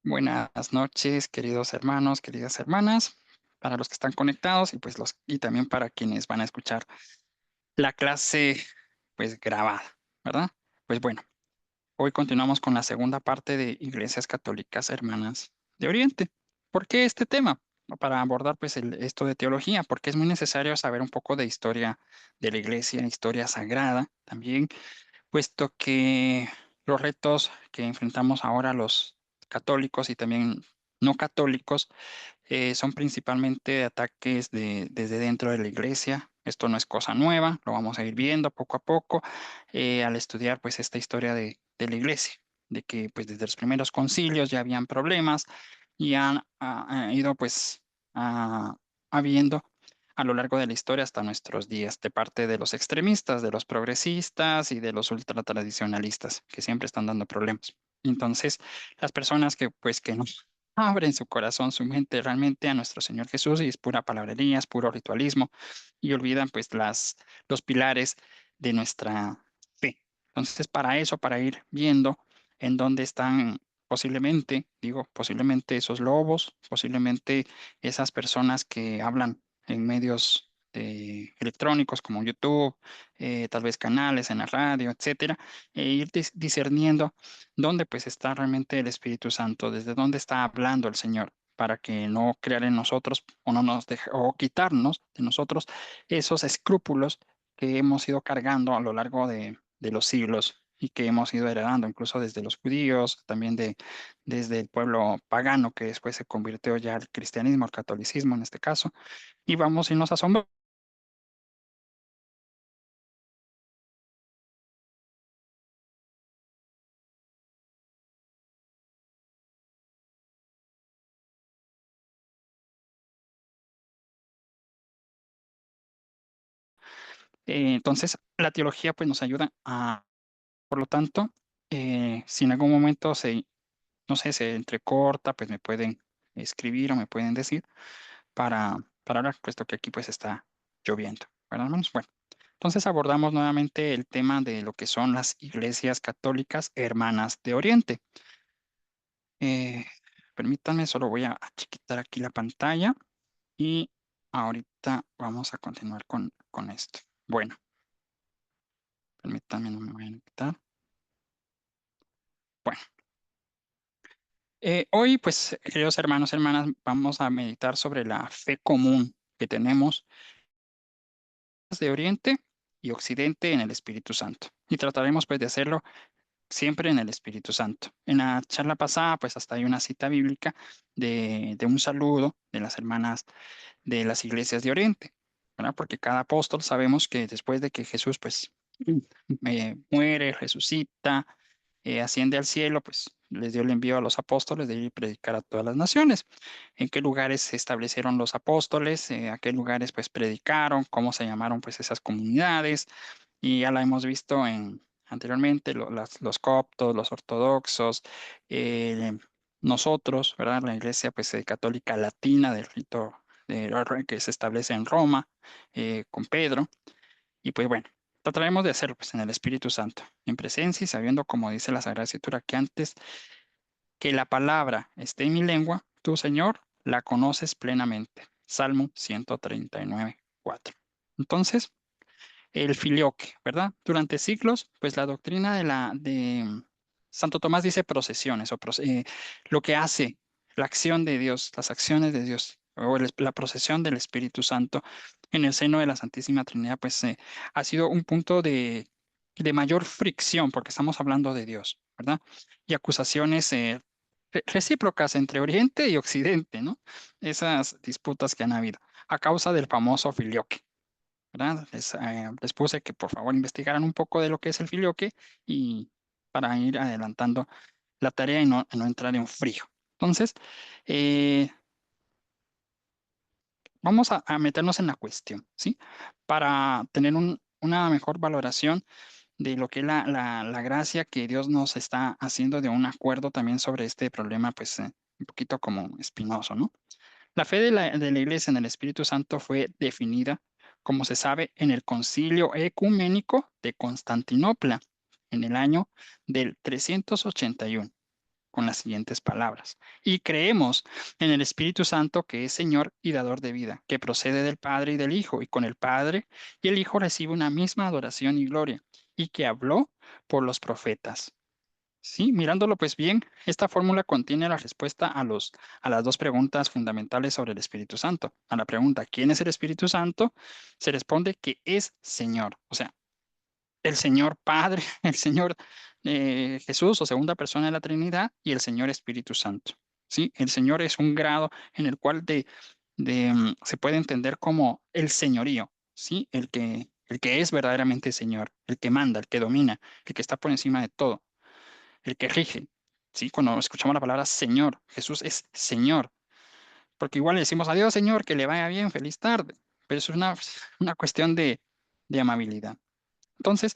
Buenas noches, queridos hermanos, queridas hermanas, para los que están conectados y y también para quienes van a escuchar la clase pues grabada, ¿verdad? Pues bueno, hoy continuamos con la segunda parte de Iglesias Católicas Hermanas de Oriente. ¿Por qué este tema? Para abordar pues esto de teología, porque es muy necesario saber un poco de historia de la Iglesia, historia sagrada también, puesto que los retos que enfrentamos ahora los católicos y también no católicos son principalmente ataques desde dentro de la iglesia. Esto no es cosa nueva, lo vamos a ir viendo poco a poco al estudiar pues esta historia de la iglesia, de que pues desde los primeros concilios ya habían problemas y han ido pues a- habiendo a lo largo de la historia hasta nuestros días, de parte de los extremistas, de los progresistas y de los ultratradicionalistas, que siempre están dando problemas. Entonces, las personas que no abren su corazón, su mente realmente a nuestro Señor Jesús y es pura palabrería, es puro ritualismo y olvidan pues los pilares de nuestra fe. Entonces, para eso, para ir viendo en dónde están posiblemente, digo, posiblemente esos lobos, posiblemente esas personas que hablan en medios electrónicos como YouTube, tal vez canales en la radio, etcétera, e ir discerniendo dónde pues está realmente el Espíritu Santo, desde dónde está hablando el Señor, para que no crear en nosotros o no nos deje, o quitarnos de nosotros esos escrúpulos que hemos ido cargando a lo largo de los siglos y que hemos ido heredando, incluso desde los judíos, también desde el pueblo pagano que después se convirtió ya al cristianismo, al catolicismo en este caso, y vamos y nos asombra. Entonces, la teología pues nos ayuda a, por lo tanto, si en algún momento no sé, se entrecorta, pues me pueden escribir o me pueden decir para hablar, puesto que aquí pues está lloviendo, ¿verdad, hermanos? Bueno, entonces abordamos nuevamente el tema de lo que son las iglesias católicas hermanas de Oriente. Eh, Permítanme, solo voy a chiquitar aquí la pantalla y ahorita vamos a continuar con esto. Bueno, permítanme, no me vayan a quitar. Bueno, hoy pues, queridos hermanos, hermanas, vamos a meditar sobre la fe común que tenemos de Oriente y Occidente en el Espíritu Santo. Y trataremos pues de hacerlo siempre en el Espíritu Santo. En la charla pasada pues hasta hay una cita bíblica de un saludo de las hermanas de las iglesias de Oriente, ¿verdad? Porque cada apóstol sabemos que después de que Jesús pues muere, resucita, asciende al cielo, pues les dio el envío a los apóstoles de ir y predicar a todas las naciones. ¿En qué lugares se establecieron los apóstoles? ¿A qué lugares pues predicaron? ¿Cómo se llamaron pues esas comunidades? Y ya la hemos visto anteriormente, los coptos, los ortodoxos, eh, nosotros, ¿verdad? La iglesia pues católica latina del rito que se establece en Roma con Pedro. Y pues bueno, trataremos de hacerlo pues en el Espíritu Santo, en presencia y sabiendo, como dice la Sagrada Escritura, que antes que la palabra esté en mi lengua, tú, Señor, la conoces plenamente. Salmo 139, 4. Entonces, el filioque, ¿verdad? Durante siglos, pues la doctrina de Santo Tomás dice procesiones, lo que hace la acción de Dios, las acciones de Dios, o la procesión del Espíritu Santo en el seno de la Santísima Trinidad, pues ha sido un punto de mayor fricción, porque estamos hablando de Dios, ¿verdad? Y acusaciones recíprocas entre Oriente y Occidente, ¿no? Esas disputas que han habido a causa del famoso filioque. ¿Verdad? Les puse que por favor investigaran un poco de lo que es el filioque y para ir adelantando la tarea y no entrar en frío. Entonces, eh, vamos a meternos en la cuestión, ¿sí? Para tener una mejor valoración de lo que es la gracia que Dios nos está haciendo de un acuerdo también sobre este problema, pues un poquito como espinoso, ¿no? La fe de la Iglesia en el Espíritu Santo fue definida, como se sabe, en el Concilio Ecuménico de Constantinopla en el año del 381. con las siguientes palabras. Y creemos en el Espíritu Santo, que es Señor y dador de vida, que procede del Padre y del Hijo, y con el Padre y el Hijo recibe una misma adoración y gloria, y que habló por los profetas. Sí, mirándolo pues bien, esta fórmula contiene la respuesta a las dos preguntas fundamentales sobre el Espíritu Santo. A la pregunta, ¿quién es el Espíritu Santo? Se responde que es Señor, o sea, el Señor Padre, el Señor Jesús o segunda persona de la Trinidad y el Señor Espíritu Santo. ¿Sí? El Señor es un grado en el cual se puede entender como el señorío, ¿sí? El que es verdaderamente Señor, el que manda, el que domina, el que está por encima de todo, el que rige. ¿Sí? Cuando escuchamos la palabra Señor, Jesús es Señor, porque igual le decimos adiós, Señor, que le vaya bien, feliz tarde, pero eso es una cuestión de amabilidad. Entonces,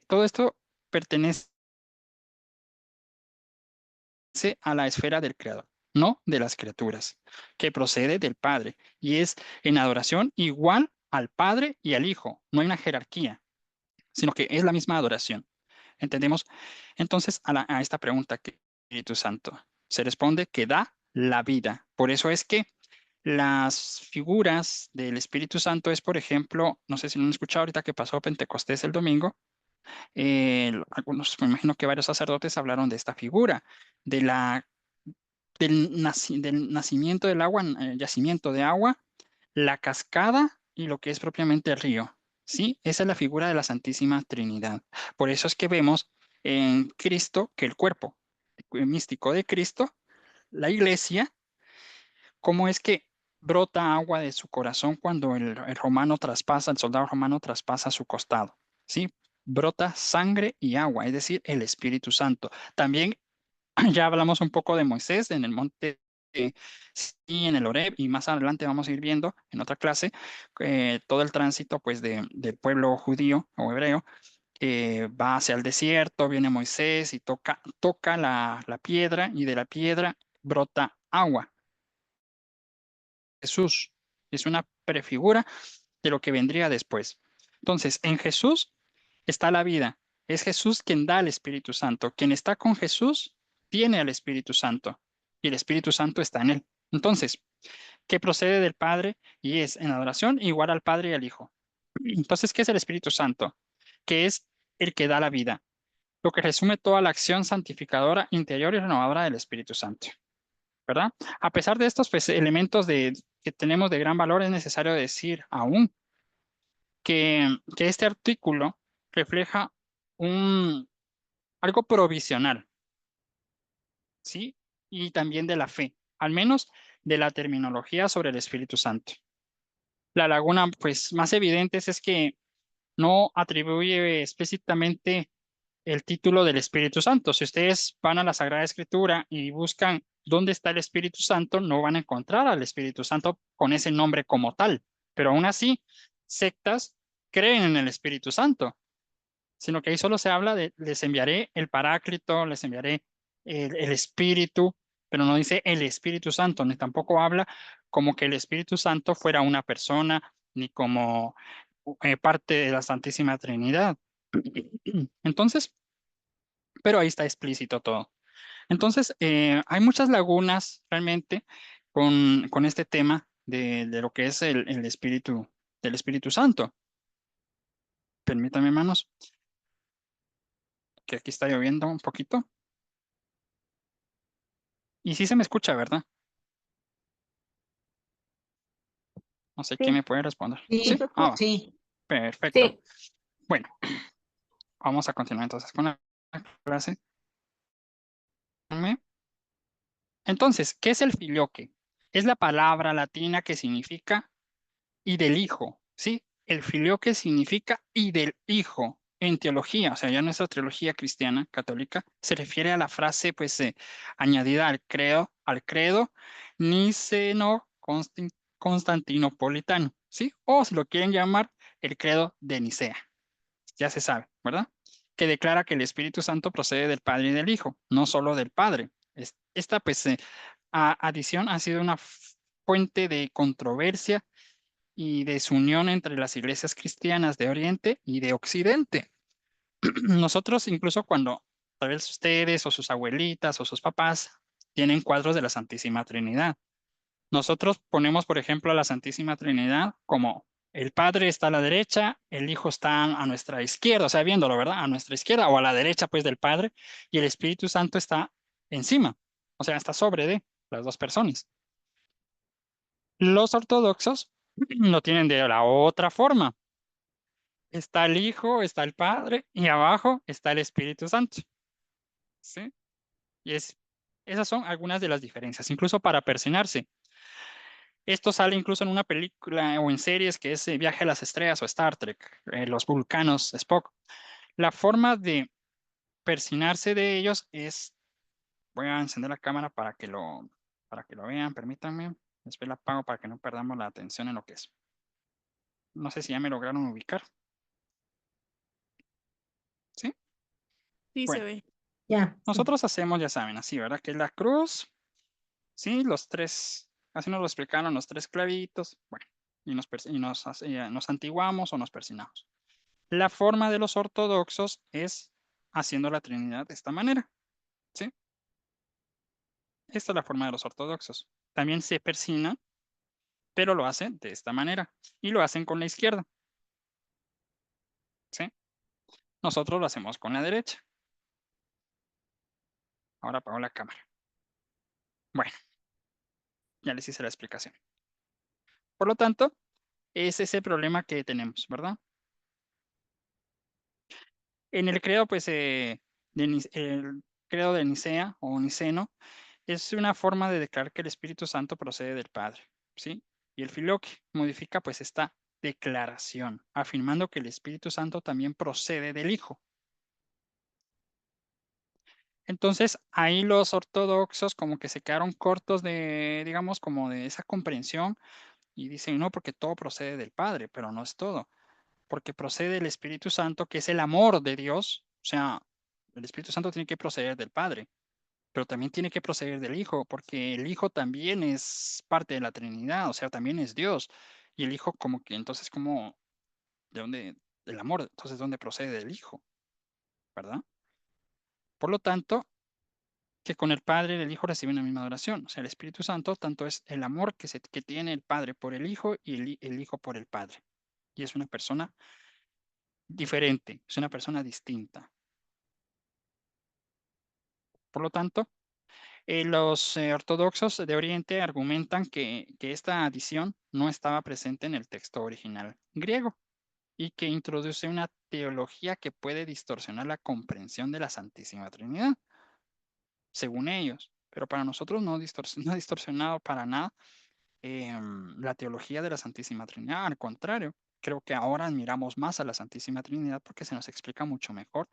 todo esto pertenece a la esfera del Creador, no de las criaturas, que procede del Padre y es en adoración igual al Padre y al Hijo. No hay una jerarquía, sino que es la misma adoración. ¿Entendemos? Entonces, a esta pregunta, ¿qué es el Espíritu Santo? Se responde que da la vida. Por eso es que las figuras del Espíritu Santo es, por ejemplo, no sé si lo han escuchado ahorita que pasó Pentecostés el domingo, algunos, me imagino que varios sacerdotes hablaron de esta figura, de del nacimiento del agua, el yacimiento de agua, la cascada y lo que es propiamente el río. ¿Sí? Esa es la figura de la Santísima Trinidad. Por eso es que vemos en Cristo que el cuerpo místico de Cristo, la iglesia, cómo es que brota agua de su corazón cuando el romano traspasa, el soldado romano traspasa su costado. ¿Sí? Brota sangre y agua, es decir, el Espíritu Santo. También ya hablamos un poco de Moisés en el monte y en el Horeb, y más adelante vamos a ir viendo en otra clase todo el tránsito pues del pueblo judío o hebreo. Va hacia el desierto, viene Moisés y toca la piedra, y de la piedra brota agua. Jesús es una prefigura de lo que vendría después. Entonces, en Jesús está la vida. Es Jesús quien da el Espíritu Santo. Quien está con Jesús tiene al Espíritu Santo y el Espíritu Santo está en él. Entonces, ¿qué procede del Padre y es en adoración igual al Padre y al Hijo? Entonces, ¿qué es el Espíritu Santo? Que es el que da la vida, lo que resume toda la acción santificadora, interior y renovadora del Espíritu Santo. ¿Verdad? A pesar de estos pues, elementos que tenemos de gran valor, es necesario decir aún que este artículo refleja un, algo provisional, ¿sí? Y también de la fe, al menos de la terminología sobre el Espíritu Santo. La laguna, pues, más evidente es que no atribuye explícitamente el título del Espíritu Santo. Si ustedes van a la Sagrada Escritura y buscan dónde está el Espíritu Santo, no van a encontrar al Espíritu Santo con ese nombre como tal. Pero aún así, sectas creen en el Espíritu Santo, sino que ahí solo se habla de les enviaré el Paráclito, les enviaré el Espíritu, pero no dice el Espíritu Santo, ni tampoco habla como que el Espíritu Santo fuera una persona, ni como parte de la Santísima Trinidad. Entonces, pero ahí está explícito todo. Entonces, hay muchas lagunas realmente con este tema de lo que es el Espíritu, del Espíritu Santo. Permítanme, hermanos, que aquí está lloviendo un poquito. Y sí se me escucha, ¿verdad? No sé quién Sí, me puede responder. sí, ¿Sí? Ah, va. sí, Perfecto. sí, Bueno, vamos a continuar entonces con la clase. Entonces, ¿qué es el filioque? Es la palabra latina que significa y del hijo, ¿sí? El filioque significa y del hijo. En teología, o sea, ya nuestra teología cristiana católica se refiere a la frase, pues, añadida al credo niceno-constantinopolitano, ¿sí? O si lo quieren llamar, el credo de Nicea, ya se sabe, ¿verdad? Que declara que el Espíritu Santo procede del Padre y del Hijo, no solo del Padre. Esta, pues, adición ha sido una fuente de controversia y desunión entre las iglesias cristianas de Oriente y de Occidente. Nosotros incluso cuando tal vez ustedes o sus abuelitas o sus papás tienen cuadros de la Santísima Trinidad. Nosotros ponemos, por ejemplo, a la Santísima Trinidad como el Padre está a la derecha, el Hijo está a nuestra izquierda, o sea, viéndolo, ¿verdad? A nuestra izquierda o a la derecha, pues, del Padre, y el Espíritu Santo está encima, o sea, está sobre de las dos personas. Los ortodoxos lo tienen de la otra forma. Está el Hijo, está el Padre, y abajo está el Espíritu Santo, ¿sí? Y esas son algunas de las diferencias, incluso para persignarse. Esto sale incluso en una película o en series que es Viaje a las Estrellas o Star Trek, los vulcanos, Spock. La forma de persinarse de ellos es, voy a encender la cámara para que lo vean, permítanme. Después la apago para que no perdamos la atención en lo que es. No sé si ya me lograron ubicar. ¿Sí? Sí, se Bueno, ve. Ya, sí. nosotros hacemos, ya saben, así, ¿verdad? Que es la cruz, ¿sí? Los tres, así nos lo explicaron, los tres clavitos. Bueno, y nos antiguamos o nos persinamos. La forma de los ortodoxos es haciendo la Trinidad de esta manera, ¿sí? Esta es la forma de los ortodoxos. También se persignan, pero lo hacen de esta manera y lo hacen con la izquierda, ¿sí? Nosotros lo hacemos con la derecha. Ahora apago la cámara. Bueno, ya les hice la explicación. Por lo tanto, es ese problema que tenemos, ¿verdad? En el credo, pues, el credo de Nicea o Niceno es una forma de declarar que el Espíritu Santo procede del Padre, ¿sí? Y el Filoque modifica, pues, esta declaración, afirmando que el Espíritu Santo también procede del Hijo. Entonces, ahí los ortodoxos como que se quedaron cortos de, digamos, como de esa comprensión y dicen, no, porque todo procede del Padre, pero no es todo, porque procede del Espíritu Santo, que es el amor de Dios, o sea, el Espíritu Santo tiene que proceder del Padre, pero también tiene que proceder del Hijo, porque el Hijo también es parte de la Trinidad, o sea, también es Dios, y el Hijo como que entonces como, ¿de dónde? Del amor, entonces, ¿dónde procede del Hijo? ¿Verdad? Por lo tanto, que con el Padre y el Hijo reciben la misma adoración. O sea, el Espíritu Santo tanto es el amor que tiene el Padre por el Hijo y el Hijo por el Padre. Y es una persona diferente, es una persona distinta. Por lo tanto, los ortodoxos de Oriente argumentan que esta adición no estaba presente en el texto original griego y que introduce una teología que puede distorsionar la comprensión de la Santísima Trinidad, según ellos. Pero para nosotros no, no ha distorsionado para nada la teología de la Santísima Trinidad. Al contrario, creo que ahora admiramos más a la Santísima Trinidad porque se nos explica mucho mejor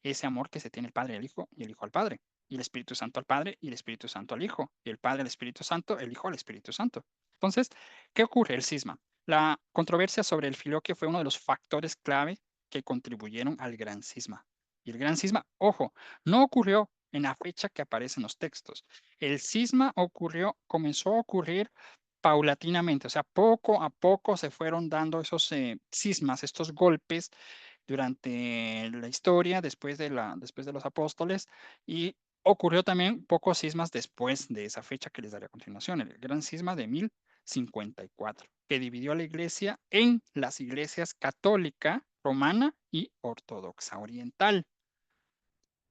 ese amor que se tiene el Padre al Hijo y el Hijo al Padre, y el Espíritu Santo al Padre y el Espíritu Santo al Hijo, y el Padre al Espíritu Santo, el Hijo al Espíritu Santo. Entonces, ¿qué ocurre? El cisma. La controversia sobre el filoquio fue uno de los factores clave que contribuyeron al gran cisma. Y el gran cisma, ojo, no ocurrió en la fecha que aparece en los textos. El cisma comenzó a ocurrir paulatinamente, o sea, poco a poco se fueron dando esos cismas, estos golpes durante la historia, después de los apóstoles, y ocurrió también pocos cismas después de esa fecha que les daré a continuación, el gran cisma de 1054, que dividió a la iglesia en las iglesias católica, romana y ortodoxa oriental.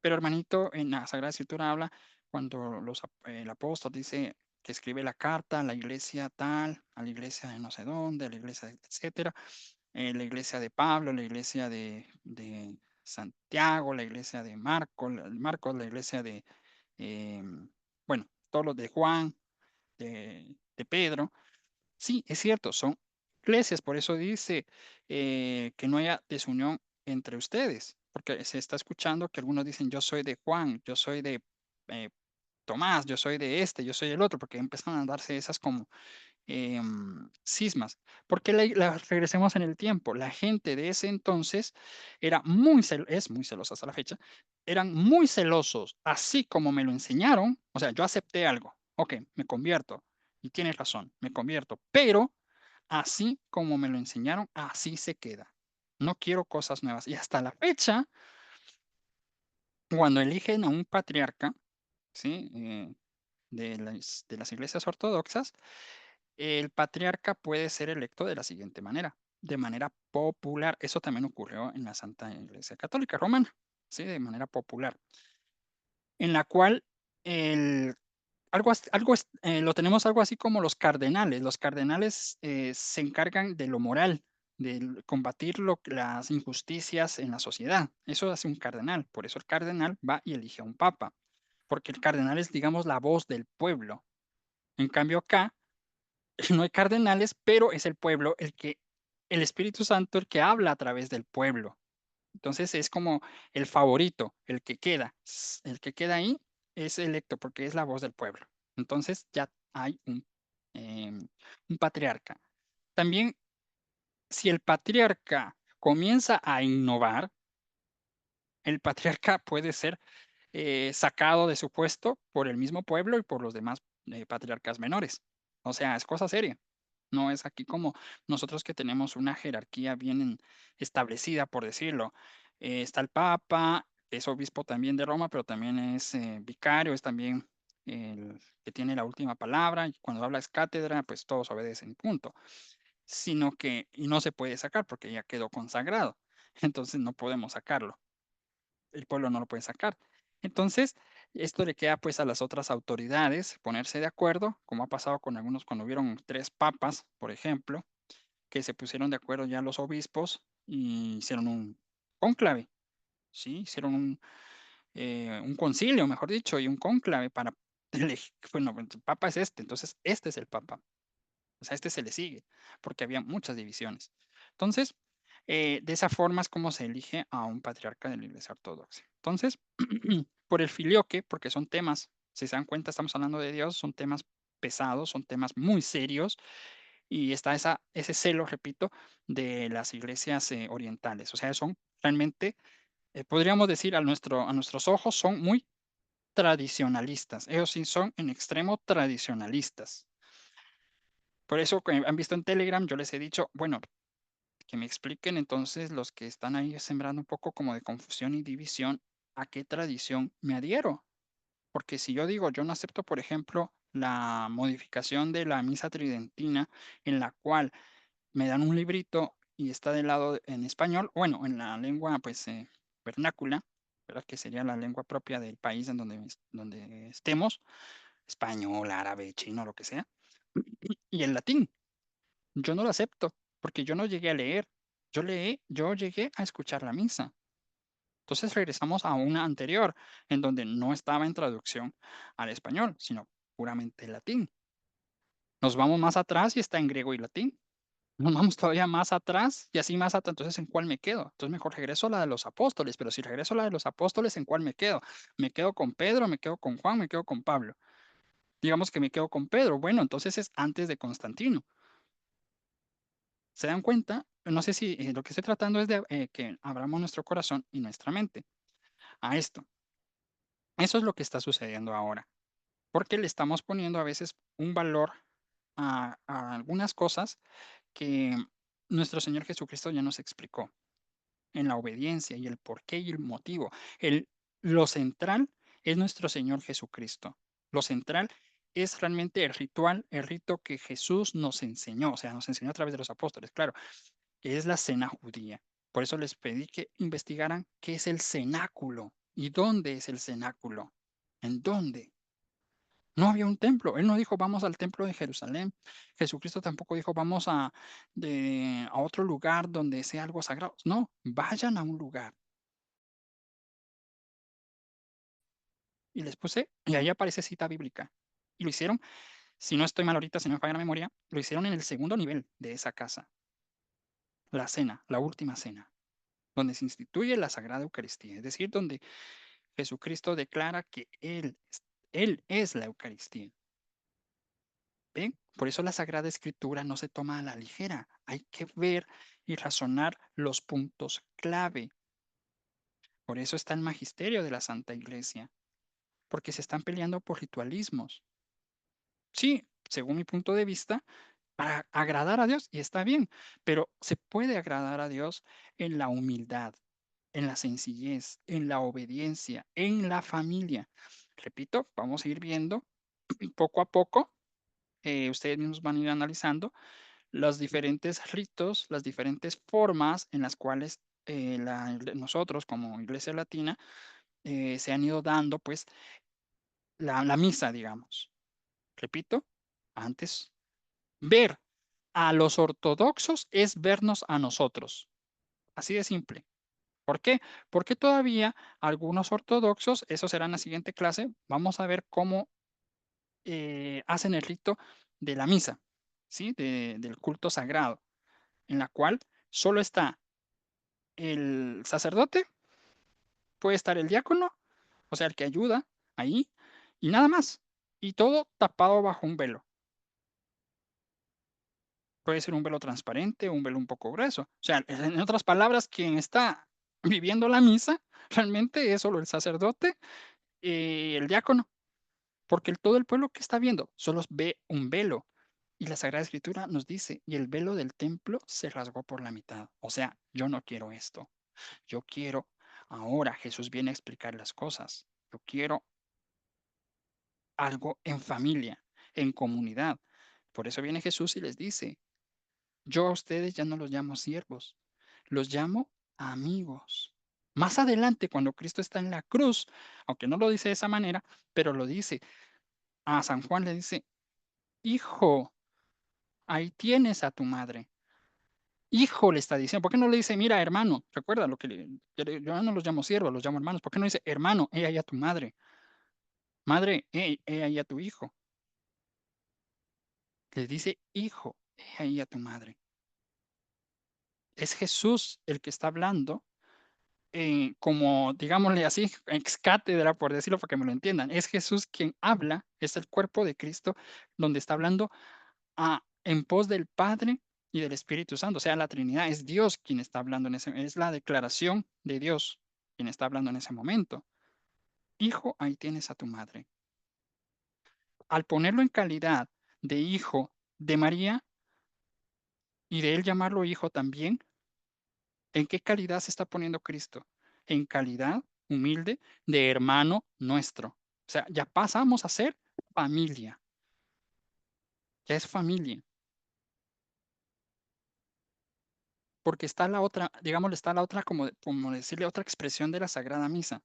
Pero hermanito, en la Sagrada Escritura habla cuando el apóstol dice que escribe la carta a la iglesia tal, a la iglesia de no sé dónde, a la iglesia, etcétera, la iglesia de Pablo, la iglesia de Santiago, la iglesia de Marcos, la iglesia de, bueno, todos los de Juan, de Pedro. Sí, es cierto, son iglesias, por eso dice que no haya desunión entre ustedes, porque se está escuchando que algunos dicen, yo soy de Juan, yo soy de eh, Tomás, yo soy de este, yo soy el otro, porque empiezan a darse esas como cismas. Porque regresemos en el tiempo. La gente de ese entonces es muy celosa hasta la fecha, eran muy celosos, así como me lo enseñaron. O sea, yo acepté algo, ok, me convierto, y tienes razón, me convierto, pero así como me lo enseñaron, así se queda. no quiero cosas nuevas. Y hasta la fecha, cuando eligen a un patriarca, ¿sí? De las iglesias ortodoxas, el patriarca puede ser electo de la siguiente manera, de manera popular. Eso también ocurrió en la Santa Iglesia Católica Romana, ¿sí? De manera popular, en la cual el, lo tenemos algo así como los cardenales. Los cardenales se encargan de lo moral, de combatir las injusticias en la sociedad. Eso hace un cardenal. Por eso el cardenal va y elige a un papa, porque el cardenal es, digamos, la voz del pueblo. En cambio acá no hay cardenales, pero es el pueblo el Espíritu Santo el que habla a través del pueblo. Entonces es como el favorito, el que queda. El que queda ahí es electo porque es la voz del pueblo. Entonces ya hay un patriarca. También, si el patriarca comienza a innovar, el patriarca puede ser sacado de su puesto por el mismo pueblo y por los demás patriarcas menores. O sea, es cosa seria. No es aquí como nosotros que tenemos una jerarquía bien establecida, por decirlo. Está el Papa, que es obispo también de Roma, pero también es vicario, es también el que tiene la última palabra. Y cuando habla es cátedra, pues todos obedecen, punto. Sino que, y no se puede sacar porque ya quedó consagrado. Entonces no podemos sacarlo, el pueblo no lo puede sacar. Entonces, esto le queda pues a las otras autoridades ponerse de acuerdo, como ha pasado con algunos cuando hubieron tres papas, por ejemplo, que se pusieron de acuerdo ya los obispos y hicieron un cónclave, ¿sí? Hicieron un concilio, mejor dicho, y un cónclave para elegir, bueno, el papa es este, entonces este es el papa. O sea, a este se le sigue, porque había muchas divisiones. Entonces, de esa forma es como se elige a un patriarca de la Iglesia Ortodoxa. Entonces, por el filioque, porque son temas, si se dan cuenta, estamos hablando de Dios, son temas pesados, son temas muy serios, y está ese celo, repito, de las iglesias orientales. O sea, son realmente, podríamos decir a nuestros ojos, son muy tradicionalistas. Ellos sí son en extremo tradicionalistas. Por eso, que han visto en Telegram, yo les he dicho, bueno, que me expliquen entonces los que están ahí sembrando un poco como de confusión y división, a qué tradición me adhiero. Porque si yo digo, yo no acepto, por ejemplo, la modificación de la misa tridentina, en la cual me dan un librito y está del lado en español, bueno, en la lengua pues vernácula, ¿verdad? Que sería la lengua propia del país en donde estemos, español, árabe, chino, lo que sea, y el latín. Yo no lo acepto, porque yo no llegué a leer. Yo llegué a escuchar la misa. Entonces regresamos a una anterior, en donde no estaba en traducción al español, sino puramente latín. Nos vamos más atrás y está en griego y latín. Nos vamos todavía más atrás y así más atrás. Entonces, ¿en cuál me quedo? Entonces, mejor regreso a la de los apóstoles, pero si regreso a la de los apóstoles, ¿en cuál me quedo? ¿Me quedo con Pedro? ¿Me quedo con Juan? ¿Me quedo con Pablo? Digamos que me quedo con Pedro. Bueno, entonces es antes de Constantino. ¿Se dan cuenta? No sé si lo que estoy tratando es de que abramos nuestro corazón y nuestra mente a esto. Eso es lo que está sucediendo ahora, porque le estamos poniendo a veces un valor a algunas cosas que nuestro Señor Jesucristo ya nos explicó en la obediencia y el porqué y el motivo. Lo central es nuestro Señor Jesucristo. Lo central es realmente el ritual, el rito que Jesús nos enseñó, o sea, nos enseñó a través de los apóstoles, claro, que es la cena judía. Por eso les pedí que investigaran qué es el cenáculo y dónde es el cenáculo. ¿En dónde? No había un templo. Él no dijo vamos al templo de Jerusalén. Jesucristo tampoco dijo vamos a otro lugar donde sea algo sagrado. No, vayan a un lugar. Y les puse, y ahí aparece cita bíblica. Y lo hicieron, si no estoy mal ahorita, si no me falla la memoria, lo hicieron en el segundo nivel de esa casa. La cena, la última cena, donde se instituye la Sagrada Eucaristía, es decir, donde Jesucristo declara que Él es la Eucaristía. ¿Ven? Por eso la Sagrada Escritura no se toma a la ligera. Hay que ver y razonar los puntos clave. Por eso está el magisterio de la Santa Iglesia, porque se están peleando por ritualismos. Sí, según mi punto de vista, para agradar a Dios y está bien, pero se puede agradar a Dios en la humildad, en la sencillez, en la obediencia, en la familia. Repito, vamos a ir viendo poco a poco, ustedes mismos van a ir analizando los diferentes ritos, las diferentes formas en las cuales nosotros como Iglesia Latina se han ido dando pues la misa, digamos. Repito, antes, ver a los ortodoxos es vernos a nosotros. Así de simple. ¿Por qué? Porque todavía algunos ortodoxos, eso será en la siguiente clase, vamos a ver cómo hacen el rito de la misa, ¿sí? Del culto sagrado, en la cual solo está el sacerdote, puede estar el diácono, o sea, el que ayuda ahí, y nada más. Y todo tapado bajo un velo. Puede ser un velo transparente o un velo un poco grueso. O sea, en otras palabras, quien está viviendo la misa realmente es solo el sacerdote y el diácono, porque todo el pueblo que está viendo solo ve un velo. Y la Sagrada Escritura nos dice, y el velo del templo se rasgó por la mitad. O sea, yo no quiero esto. Yo quiero, ahora Jesús viene a explicar las cosas. Yo quiero algo en familia, en comunidad. Por eso viene Jesús y les dice, yo a ustedes ya no los llamo siervos, los llamo amigos. Más adelante, cuando Cristo está en la cruz, aunque no lo dice de esa manera, pero lo dice, a San Juan le dice, hijo, ahí tienes a tu madre. Hijo le está diciendo, ¿por qué no le dice, mira, hermano? Recuerda lo que yo no los llamo siervos, los llamo hermanos. ¿Por qué no dice, hermano, he ahí a tu madre? Madre, he ahí a tu hijo. Le dice, hijo, he ahí a tu madre. Es Jesús el que está hablando como, digámosle así, ex cátedra, por decirlo, para que me lo entiendan. Es Jesús quien habla, es el cuerpo de Cristo, donde está hablando en pos del Padre y del Espíritu Santo. O sea, la Trinidad es Dios quien está hablando en ese, es la declaración de Dios quien está hablando en ese momento. Hijo, ahí tienes a tu madre. Al ponerlo en calidad de hijo de María y de él llamarlo hijo también, ¿en qué calidad se está poniendo Cristo? En calidad humilde de hermano nuestro. O sea, ya pasamos a ser familia. Ya es familia. Porque está la otra, digámosle, está la otra, como decirle, otra expresión de la Sagrada Misa,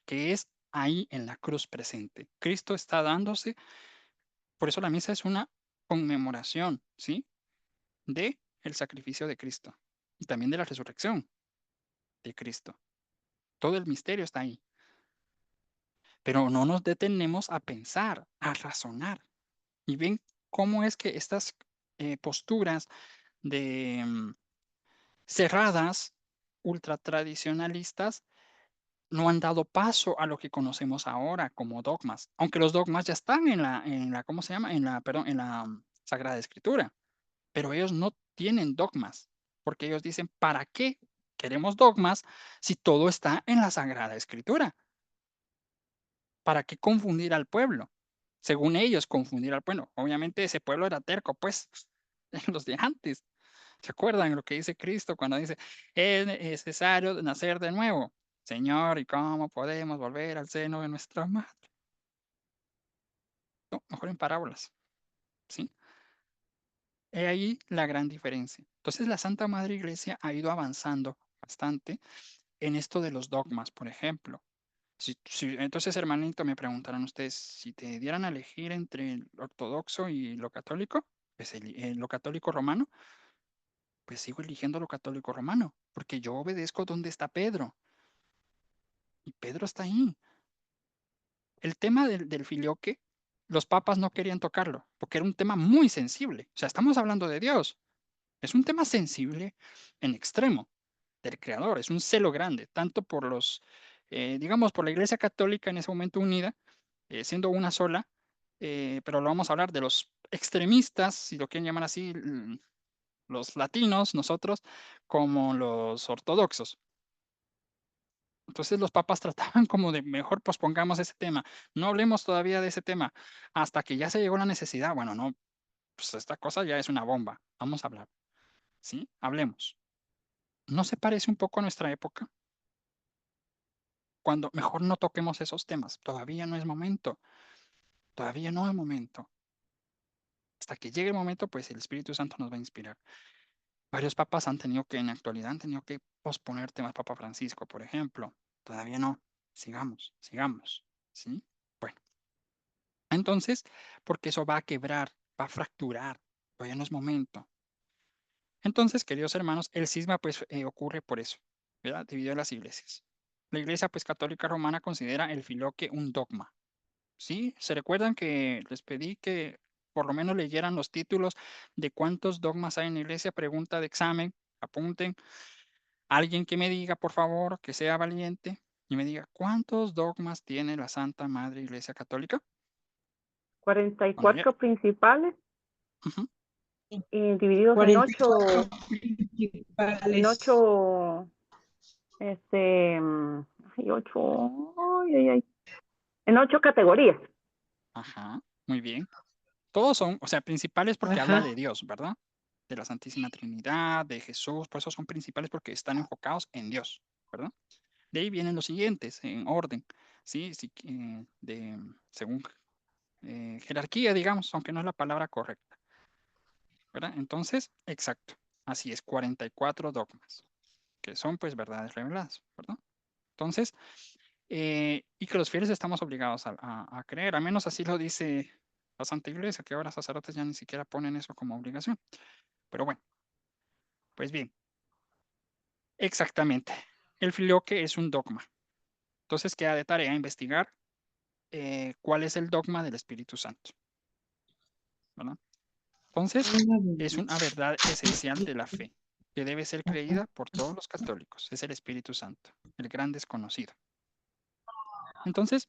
que es ahí en la cruz presente. Cristo está dándose, por eso la misa es una conmemoración, ¿sí? De el sacrificio de Cristo y también de la resurrección de Cristo. Todo el misterio está ahí. Pero no nos detenemos a pensar, a razonar. Y ven cómo es que estas posturas de cerradas, ultratradicionalistas, no han dado paso a lo que conocemos ahora como dogmas, aunque los dogmas ya están ¿cómo se llama? Perdón, en la Sagrada Escritura, pero ellos no tienen dogmas, porque ellos dicen, ¿para qué queremos dogmas si todo está en la Sagrada Escritura? ¿Para qué confundir al pueblo? Según ellos, confundir al pueblo. Obviamente ese pueblo era terco, pues, los de antes. ¿Se acuerdan lo que dice Cristo cuando dice, es necesario nacer de nuevo? Señor, ¿y cómo podemos volver al seno de nuestra madre? No, mejor en parábolas, ¿sí? He ahí la gran diferencia. Entonces la Santa Madre Iglesia ha ido avanzando bastante en esto de los dogmas, por ejemplo. Entonces, hermanito, me preguntarán ustedes, si te dieran a elegir entre el ortodoxo y lo católico, pues lo católico romano, pues sigo eligiendo lo católico romano, porque yo obedezco donde está Pedro, y Pedro está ahí. El tema del filioque, los papas no querían tocarlo, porque era un tema muy sensible. O sea, estamos hablando de Dios. Es un tema sensible en extremo del Creador, es un celo grande, tanto por digamos, por la Iglesia Católica en ese momento unida, siendo una sola, pero lo vamos a hablar de los extremistas, si lo quieren llamar así, los latinos, nosotros, como los ortodoxos. Entonces los papas trataban como de mejor pospongamos ese tema, no hablemos todavía de ese tema hasta que ya se llegó la necesidad. Bueno, no, pues esta cosa ya es una bomba, vamos a hablar, ¿sí? Hablemos. ¿No se parece un poco a nuestra época? Cuando mejor no toquemos esos temas, todavía no es momento, todavía no es momento. Hasta que llegue el momento, pues el Espíritu Santo nos va a inspirar. Varios papas han tenido que, en la actualidad, han tenido que posponer temas, Papa Francisco, por ejemplo. Todavía no. Sigamos, sigamos, ¿sí? Bueno, entonces, porque eso va a quebrar, va a fracturar, todavía no es momento. Entonces, queridos hermanos, el cisma pues ocurre por eso, ¿verdad? Dividió las iglesias. La iglesia pues católica romana considera el filoque un dogma, ¿sí? ¿Se recuerdan que les pedí que por lo menos leyeran los títulos de cuántos dogmas hay en la iglesia? Pregunta de examen, apunten. Alguien que me diga, por favor, que sea valiente y me diga, ¿cuántos dogmas tiene la Santa Madre Iglesia Católica? Bueno, ya. 44 principales, Ujú. divididos en 44 en principales. 8, hay 8, en 8 categorías. Ajá, muy bien. Todos son, o sea, principales porque habla Ajá. de Dios, ¿verdad? De la Santísima Trinidad, de Jesús, por eso son principales porque están enfocados en Dios, ¿verdad? De ahí vienen los siguientes, en orden, ¿sí? Sí, según jerarquía, digamos, aunque no es la palabra correcta, ¿verdad? Entonces, exacto, así es, 44 dogmas, que son pues verdades reveladas, ¿verdad? Entonces, y que los fieles estamos obligados a creer, al menos así lo dice la Santa Iglesia, que ahora sacerdotes ya ni siquiera ponen eso como obligación. Pero bueno, pues bien, exactamente. El filioque es un dogma. Entonces queda de tarea investigar cuál es el dogma del Espíritu Santo, ¿verdad? Entonces, es una verdad esencial de la fe que debe ser creída por todos los católicos. Es el Espíritu Santo, el gran desconocido. Entonces,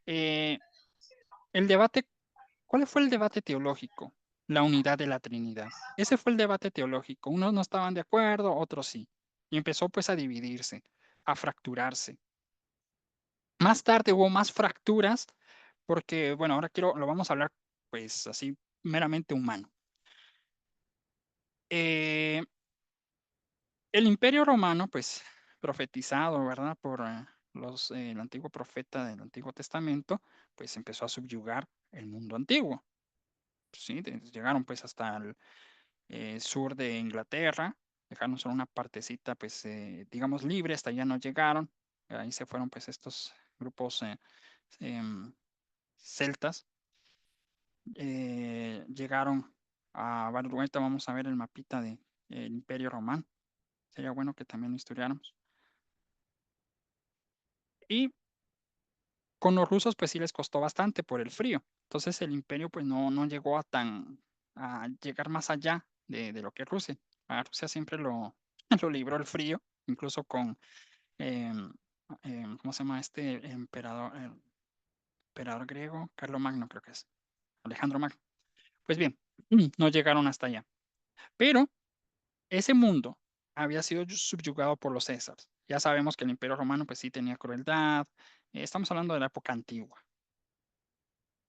eh, el debate, ¿cuál fue el debate teológico? La unidad de la Trinidad. Ese fue el debate teológico. Unos no estaban de acuerdo, otros sí. Y empezó pues a dividirse, a fracturarse. Más tarde hubo más fracturas porque, bueno, ahora lo vamos a hablar pues así meramente humano. Eh, el Imperio Romano, pues profetizado, ¿verdad? Por el antiguo profeta del Antiguo Testamento, pues empezó a subyugar el mundo antiguo. ¿Sí? Llegaron pues hasta el sur de Inglaterra, dejaron solo una partecita, pues digamos libre, hasta allá no llegaron. Ahí se fueron pues estos grupos em, celtas. Llegaron a varios lugares. Ahorita vamos a ver el mapita del Imperio Romano. Sería bueno que también lo estudiáramos. Y con los rusos, pues sí les costó bastante por el frío. Entonces el imperio, pues no llegó a llegar más allá de lo que Rusia. A Rusia siempre lo libró el frío, incluso con, em, ¿cómo se llama este emperador griego? Carlomagno, creo que es. Alejandro Magno. Pues bien, no llegaron hasta allá. Pero ese mundo había sido subyugado por los Césares. Ya sabemos que el Imperio Romano pues sí tenía crueldad. Estamos hablando de la época antigua.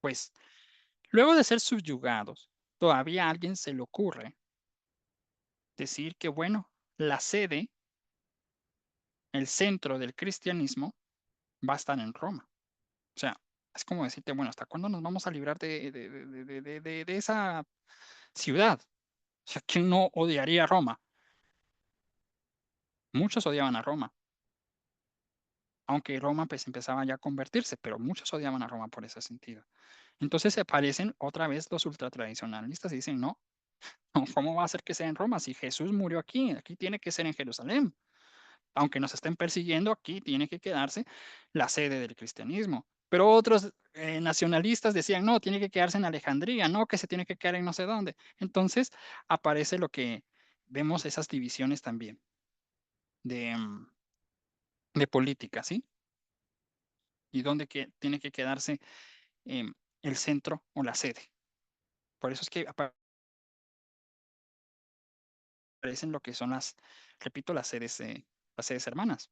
Pues luego de ser subyugados, todavía a alguien se le ocurre decir que, bueno, la sede, el centro del cristianismo va a estar en Roma. O sea, es como decirte, bueno, ¿hasta cuándo nos vamos a librar de esa ciudad? O sea, ¿quién no odiaría a Roma? Muchos odiaban a Roma. Aunque Roma pues empezaba ya a convertirse, pero muchos odiaban a Roma por ese sentido. Entonces se aparecen otra vez los ultratradicionalistas y dicen, no, ¿cómo va a ser que sea en Roma? Si Jesús murió aquí, aquí tiene que ser en Jerusalén. Aunque nos estén persiguiendo, aquí tiene que quedarse la sede del cristianismo. Pero otros nacionalistas decían, no, tiene que quedarse en Alejandría, no, que se tiene que quedar en no sé dónde. Entonces aparece lo que vemos, esas divisiones también de, de política, ¿sí? Y dónde tiene que quedarse el centro o la sede. Por eso es que aparecen lo que son repito, las sedes hermanas.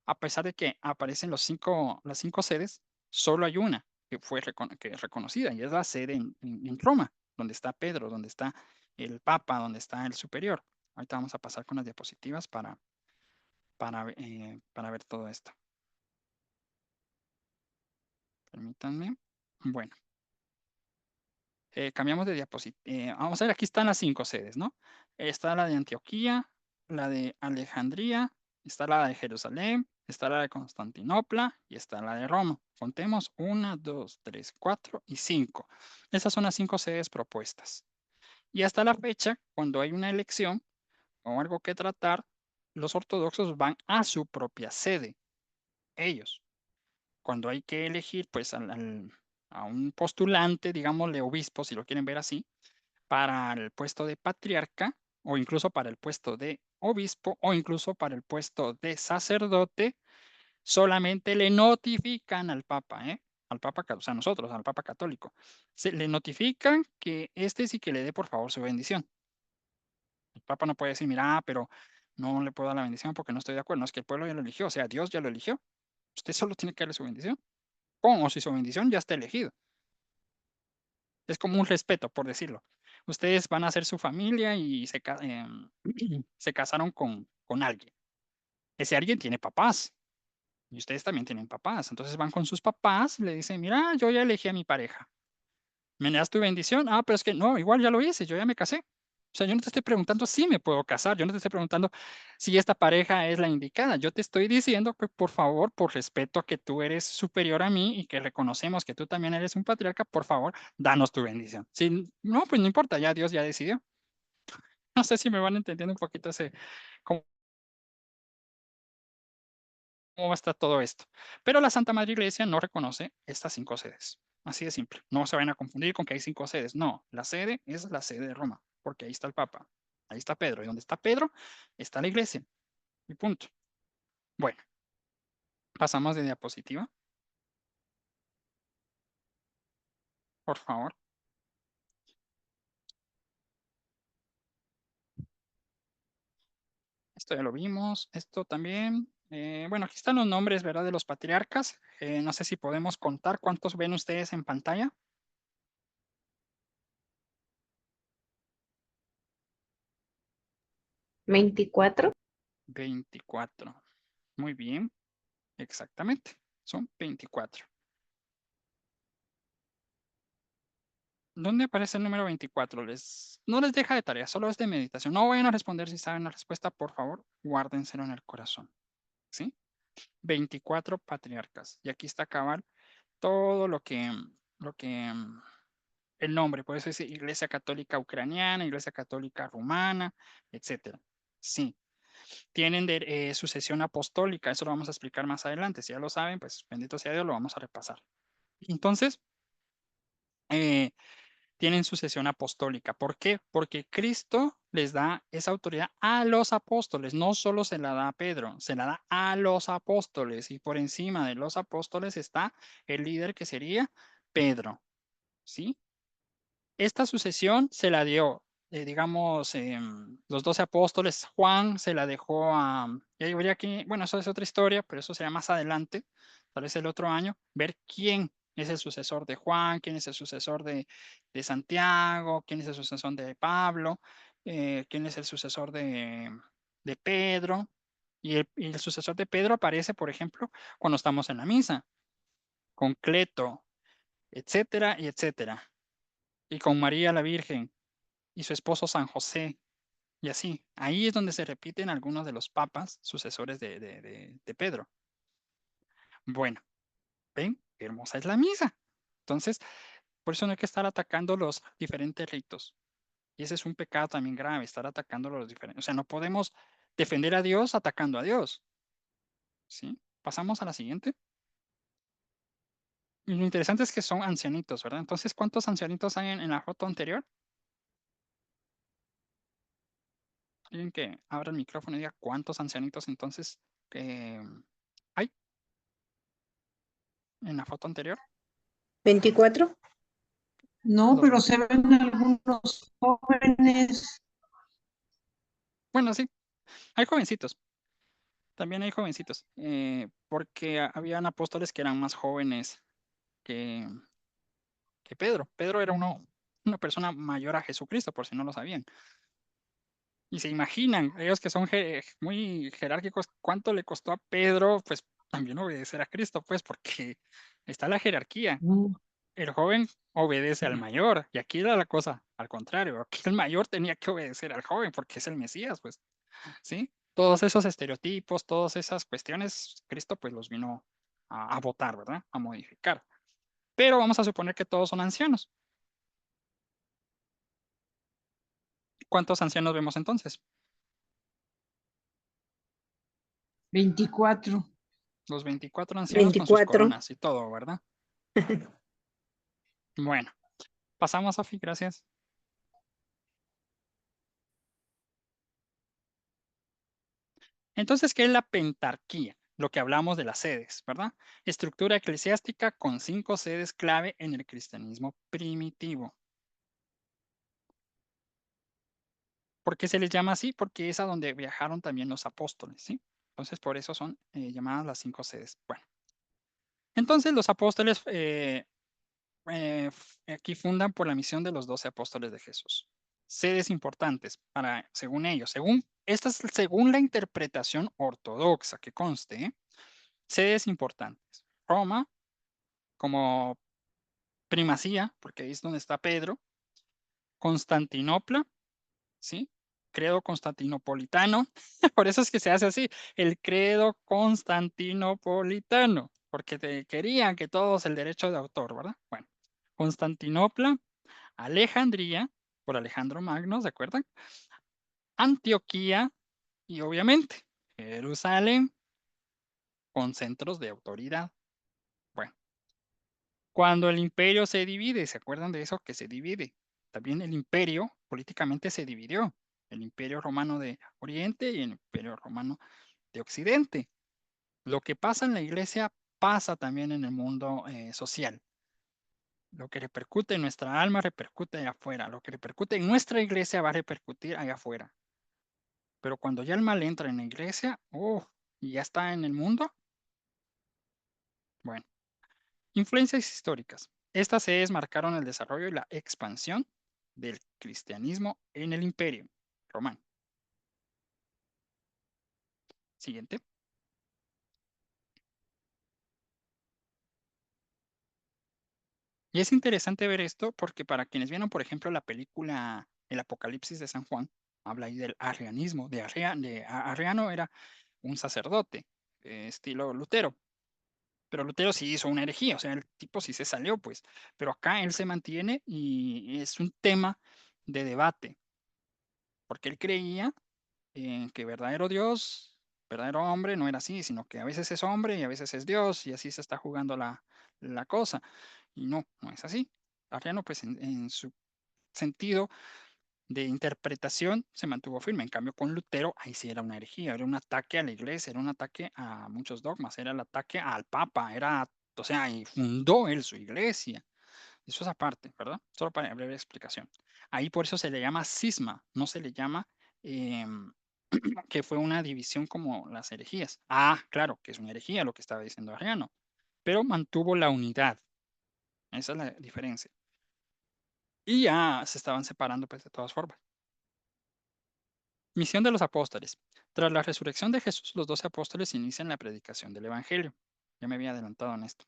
A pesar de que aparecen las cinco sedes, solo hay una que fue que es reconocida y es la sede en Roma. donde está Pedro, donde está el Papa, donde está el superior. Ahorita vamos a pasar con las diapositivas para ver todo esto. Permítanme. Bueno, cambiamos de diapositiva. Vamos a ver, aquí están las 5 sedes, ¿no? Está la de Antioquía, la de Alejandría, está la de Jerusalén, está la de Constantinopla y está la de Roma. Contemos 1, 2, 3, 4 y 5. Esas son las 5 sedes propuestas. Y hasta la fecha, cuando hay una elección o algo que tratar, los ortodoxos van a su propia sede, ellos. Cuando hay que elegir, pues, a un postulante, digámosle obispo, si lo quieren ver así, para el puesto de patriarca, o incluso para el puesto de obispo, o incluso para el puesto de sacerdote, solamente le notifican al Papa, ¿eh? Al Papa, o sea, nosotros, al Papa católico. Se le notifican que este sí que le dé, por favor, su bendición. El Papa no puede decir, mira, pero no le puedo dar la bendición porque no estoy de acuerdo. No, es que el pueblo ya lo eligió, o sea, Dios ya lo eligió. Usted solo tiene que darle su bendición. Con o sin su bendición ya está elegido. Es como un respeto, por decirlo. Ustedes van a ser su familia y se casaron con alguien. Ese alguien tiene papás y ustedes también tienen papás. Entonces van con sus papás y le dicen, mira, yo ya elegí a mi pareja. ¿Me das tu bendición? Ah, pero es que no, igual ya lo hice, yo ya me casé. O sea, yo no te estoy preguntando si me puedo casar, yo no te estoy preguntando si esta pareja es la indicada. Yo te estoy diciendo que por favor, por respeto a que tú eres superior a mí y que reconocemos que tú también eres un patriarca, por favor, danos tu bendición. Si no, pues no importa, ya Dios ya decidió. No sé si me van entendiendo un poquito cómo, cómo va a estar todo esto. Pero la Santa Madre Iglesia no reconoce estas 5 sedes. Así de simple. No se vayan a confundir con que hay 5 sedes. No, la sede es la sede de Roma, porque ahí está el Papa, ahí está Pedro. Y donde está Pedro, está la iglesia. Y punto. Bueno, pasamos de diapositiva, por favor. Esto ya lo vimos. Esto también. Bueno, aquí están los nombres, ¿verdad? De los patriarcas. No sé si podemos contar cuántos ven ustedes en pantalla. 24. 24. Muy bien. Exactamente. Son 24. ¿Dónde aparece el número 24? No les deja de tarea, solo es de meditación. No vayan a responder si saben la respuesta, por favor, guárdenselo en el corazón. ¿Sí? 24 patriarcas. Y aquí está cabal todo lo que el nombre, por eso dice Iglesia Católica Ucraniana, Iglesia Católica Rumana, etcétera. Sí. Tienen sucesión apostólica, eso lo vamos a explicar más adelante. Si ya lo saben, pues bendito sea Dios, lo vamos a repasar. Entonces, tienen sucesión apostólica. ¿Por qué? Porque Cristo les da esa autoridad a los apóstoles, no solo se la da a Pedro, se la da a los apóstoles y por encima de los apóstoles está el líder que sería Pedro, ¿sí? Esta sucesión se la dio, digamos, los 12 apóstoles. Juan se la dejó ya habría que, bueno, eso es otra historia, pero eso será más adelante, tal vez el otro año, ver quién es el sucesor de Juan, quién es el sucesor de Santiago, quién es el sucesor de Pablo, quién es el sucesor de Pedro. Y el sucesor de Pedro aparece, por ejemplo, cuando estamos en la misa, con Cleto, etcétera, y etcétera. Y con María la Virgen y su esposo San José, y así. Ahí es donde se repiten algunos de los papas sucesores de Pedro. Bueno, ¿ven? Qué hermosa es la misa. Entonces, por eso no hay que estar atacando los diferentes ritos. Y ese es un pecado también grave, estar atacando los diferentes. O sea, no podemos defender a Dios atacando a Dios. ¿Sí? Pasamos a la siguiente. Y lo interesante es que son ancianitos, ¿verdad? Entonces, ¿cuántos ancianitos hay en la foto anterior? Alguien que abra el micrófono y diga cuántos ancianitos entonces hay en la foto anterior. 24. No, Los pero 20. se ven algunos jóvenes. Bueno, sí, hay jovencitos. También hay jovencitos. Porque habían apóstoles que eran más jóvenes que, que Pedro. Pedro era uno una persona mayor a Jesucristo, por si no lo sabían. Y se imaginan, ellos que son muy jerárquicos, cuánto le costó a Pedro, pues también obedecer a Cristo, pues porque está la jerarquía. Mm, El joven obedece al mayor, y aquí era la cosa al contrario, aquí el mayor tenía que obedecer al joven porque es el Mesías, pues, ¿sí? Todos esos estereotipos, todas esas cuestiones, Cristo pues los vino a botar, ¿verdad? A modificar. Pero vamos a suponer que todos son ancianos. ¿Cuántos ancianos vemos entonces? 24. Los 24 ancianos con sus 24. coronas y todo, ¿verdad? Bueno, pasamos, Sofi, gracias. Entonces, ¿qué es la pentarquía? Lo que hablamos de las sedes, ¿verdad? Estructura eclesiástica con 5 sedes clave en el cristianismo primitivo. ¿Por qué se les llama así? Porque es a donde viajaron también los apóstoles, ¿sí? Entonces, por eso son llamadas las 5 sedes. Bueno, entonces los apóstoles aquí fundan por la misión de los 12 apóstoles de Jesús. Sedes importantes para, según ellos, esta es según la interpretación ortodoxa que conste, ¿eh? Sedes importantes. Roma como primacía, porque ahí es donde está Pedro. Constantinopla, ¿sí? Credo constantinopolitano. Por eso es que se hace así, el credo constantinopolitano, porque querían que todos el derecho de autor, ¿verdad? Bueno, Constantinopla, Alejandría, por Alejandro Magno, ¿se acuerdan? Antioquía y obviamente Jerusalén con centros de autoridad. Bueno, cuando el imperio se divide, ¿se acuerdan de eso? Que se divide. También el imperio políticamente se dividió. El imperio romano de Oriente y el imperio romano de Occidente. Lo que pasa en la iglesia pasa también en el mundo social. Lo que repercute en nuestra alma repercute allá afuera. Lo que repercute en nuestra iglesia va a repercutir allá afuera. Pero cuando ya el mal entra en la iglesia, y ya está en el mundo, bueno, influencias históricas. Estas sedes marcaron el desarrollo y la expansión del cristianismo en el imperio romano. Siguiente. Y es interesante ver esto porque para quienes vieron, por ejemplo, la película El Apocalipsis de San Juan, habla ahí del arrianismo. Arriano era un sacerdote, estilo Lutero. Pero Lutero sí hizo una herejía, o sea, el tipo sí se salió, pues. Pero acá él se mantiene y es un tema de debate, porque él creía que verdadero Dios, verdadero hombre, no era así, sino que a veces es hombre y a veces es Dios, y así se está jugando la cosa. Y no, no es así. Arriano, pues en su sentido de interpretación se mantuvo firme. En cambio, con Lutero, ahí sí era una herejía, era un ataque a la iglesia, era un ataque a muchos dogmas, era el ataque al Papa, o sea, y fundó él su iglesia. Eso es aparte, ¿verdad? Solo para breve explicación. Ahí por eso se le llama cisma, no se le llama em, que fue una división como las herejías. Ah, claro, que es una herejía lo que estaba diciendo Arriano, pero mantuvo la unidad. Esa es la diferencia. Y ya se estaban separando pues de todas formas. Misión de los apóstoles. Tras la resurrección de Jesús, los 12 apóstoles inician la predicación del Evangelio. Ya me había adelantado en esto.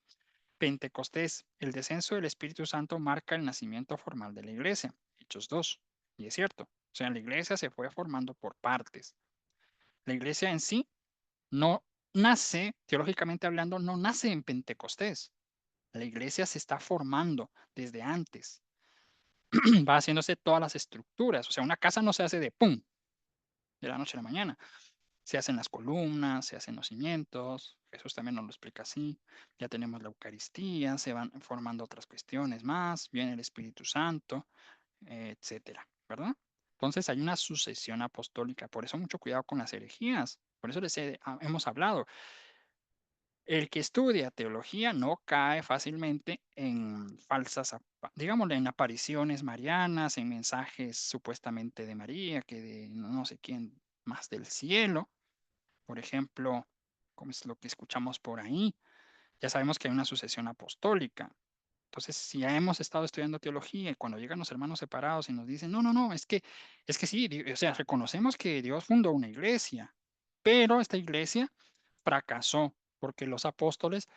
Pentecostés. El descenso del Espíritu Santo marca el nacimiento formal de la iglesia. Hechos 2. Y es cierto. O sea, la iglesia se fue formando por partes. La iglesia en sí no nace, teológicamente hablando, no nace en Pentecostés. La iglesia se está formando desde antes. Va haciéndose todas las estructuras. O sea, una casa no se hace de pum, de la noche a la mañana. Se hacen las columnas, se hacen los cimientos. Jesús también nos lo explica así. Ya tenemos la Eucaristía, se van formando otras cuestiones más, viene el Espíritu Santo, etcétera, ¿verdad? Entonces hay una sucesión apostólica. Por eso mucho cuidado con las herejías. Por eso hemos hablado. El que estudia teología no cae fácilmente en falsas, digámosle, en apariciones marianas, en mensajes supuestamente de María, que de no sé quién más del cielo, por ejemplo, como es lo que escuchamos por ahí. Ya sabemos que hay una sucesión apostólica. Entonces, si ya hemos estado estudiando teología y cuando llegan los hermanos separados y nos dicen, no, no, no, es que sí, o sea, reconocemos que Dios fundó una iglesia, pero esta iglesia fracasó porque los apóstoles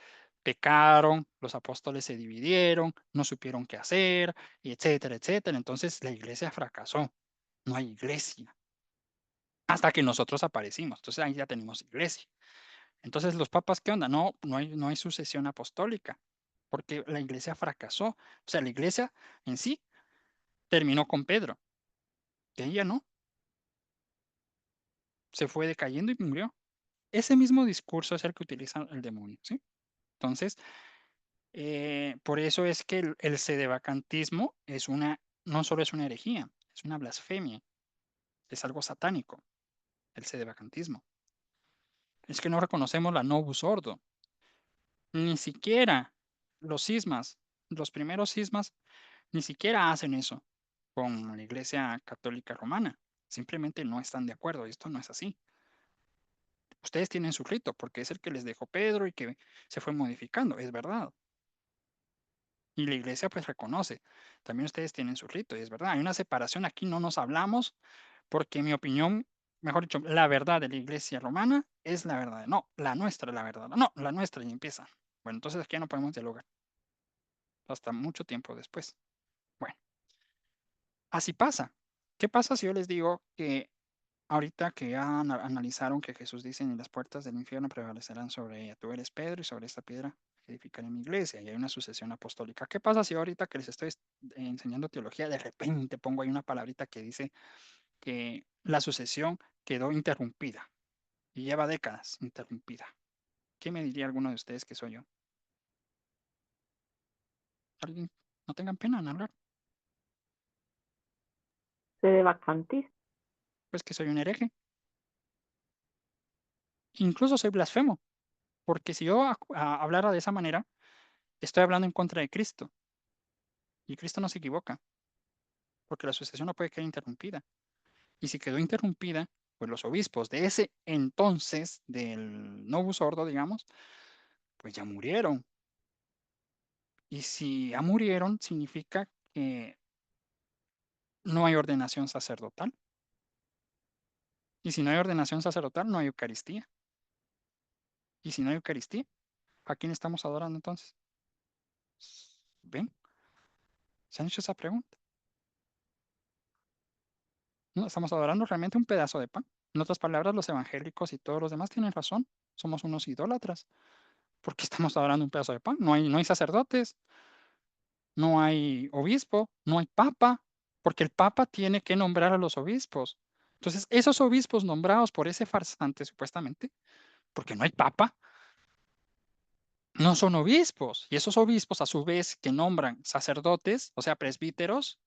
pecaron, los apóstoles se dividieron, no supieron qué hacer, y etcétera, etcétera. Entonces, la iglesia fracasó. No hay iglesia. Hasta que nosotros aparecimos. Entonces, ahí ya tenemos iglesia. Entonces, los papas, ¿qué onda? No, no hay sucesión apostólica, porque la iglesia fracasó. O sea, la iglesia en sí terminó con Pedro. De ella no. Se fue decayendo y murió. Ese mismo discurso es el que utiliza el demonio, ¿sí? Entonces, por eso es que el sedevacantismo no solo es una herejía, es una blasfemia, es algo satánico, el sedevacantismo. Es que no reconocemos la novus ordo. Ni siquiera los cismas, los primeros cismas, ni siquiera hacen eso con la Iglesia Católica Romana. Simplemente no están de acuerdo. Esto no es así. Ustedes tienen su rito porque es el que les dejó Pedro y que se fue modificando. Es verdad. Y la iglesia pues reconoce. También ustedes tienen su rito y es verdad. Hay una separación. Aquí no nos hablamos porque en mi opinión, mejor dicho, la verdad de la iglesia romana es la verdad. No, la nuestra es la verdad. No, la nuestra y empieza. Bueno, entonces aquí ya no podemos dialogar hasta mucho tiempo después. Bueno, así pasa. ¿Qué pasa si yo les digo que ahorita que ya analizaron que Jesús dice, ni las puertas del infierno prevalecerán sobre ella? Tú eres Pedro y sobre esta piedra edificaré mi iglesia y hay una sucesión apostólica. ¿Qué pasa si ahorita que les estoy enseñando teología, de repente pongo ahí una palabrita que dice que la sucesión quedó interrumpida y lleva décadas interrumpida? ¿Qué me diría alguno de ustedes que soy yo? ¿Alguien? No tengan pena en hablar. Sedevacantista. Pues que soy un hereje. Incluso soy blasfemo, porque si yo hablara de esa manera, estoy hablando en contra de Cristo. Y Cristo no se equivoca, porque la sucesión no puede quedar interrumpida. Y si quedó interrumpida, pues los obispos de ese entonces, del Novus Ordo, digamos, pues ya murieron. Y si ya murieron, significa que no hay ordenación sacerdotal. Y si no hay ordenación sacerdotal, no hay Eucaristía. Y si no hay Eucaristía, ¿a quién estamos adorando entonces? ¿Ven? ¿Se han hecho esa pregunta? No, estamos adorando realmente un pedazo de pan. En otras palabras, los evangélicos y todos los demás tienen razón. Somos unos idólatras. Porque estamos adorando un pedazo de pan. No hay sacerdotes, no hay obispo, no hay papa, porque el papa tiene que nombrar a los obispos. Entonces, esos obispos nombrados por ese farsante, supuestamente, porque no hay papa, no son obispos. Y esos obispos, a su vez, que nombran sacerdotes, o sea, presbíteros,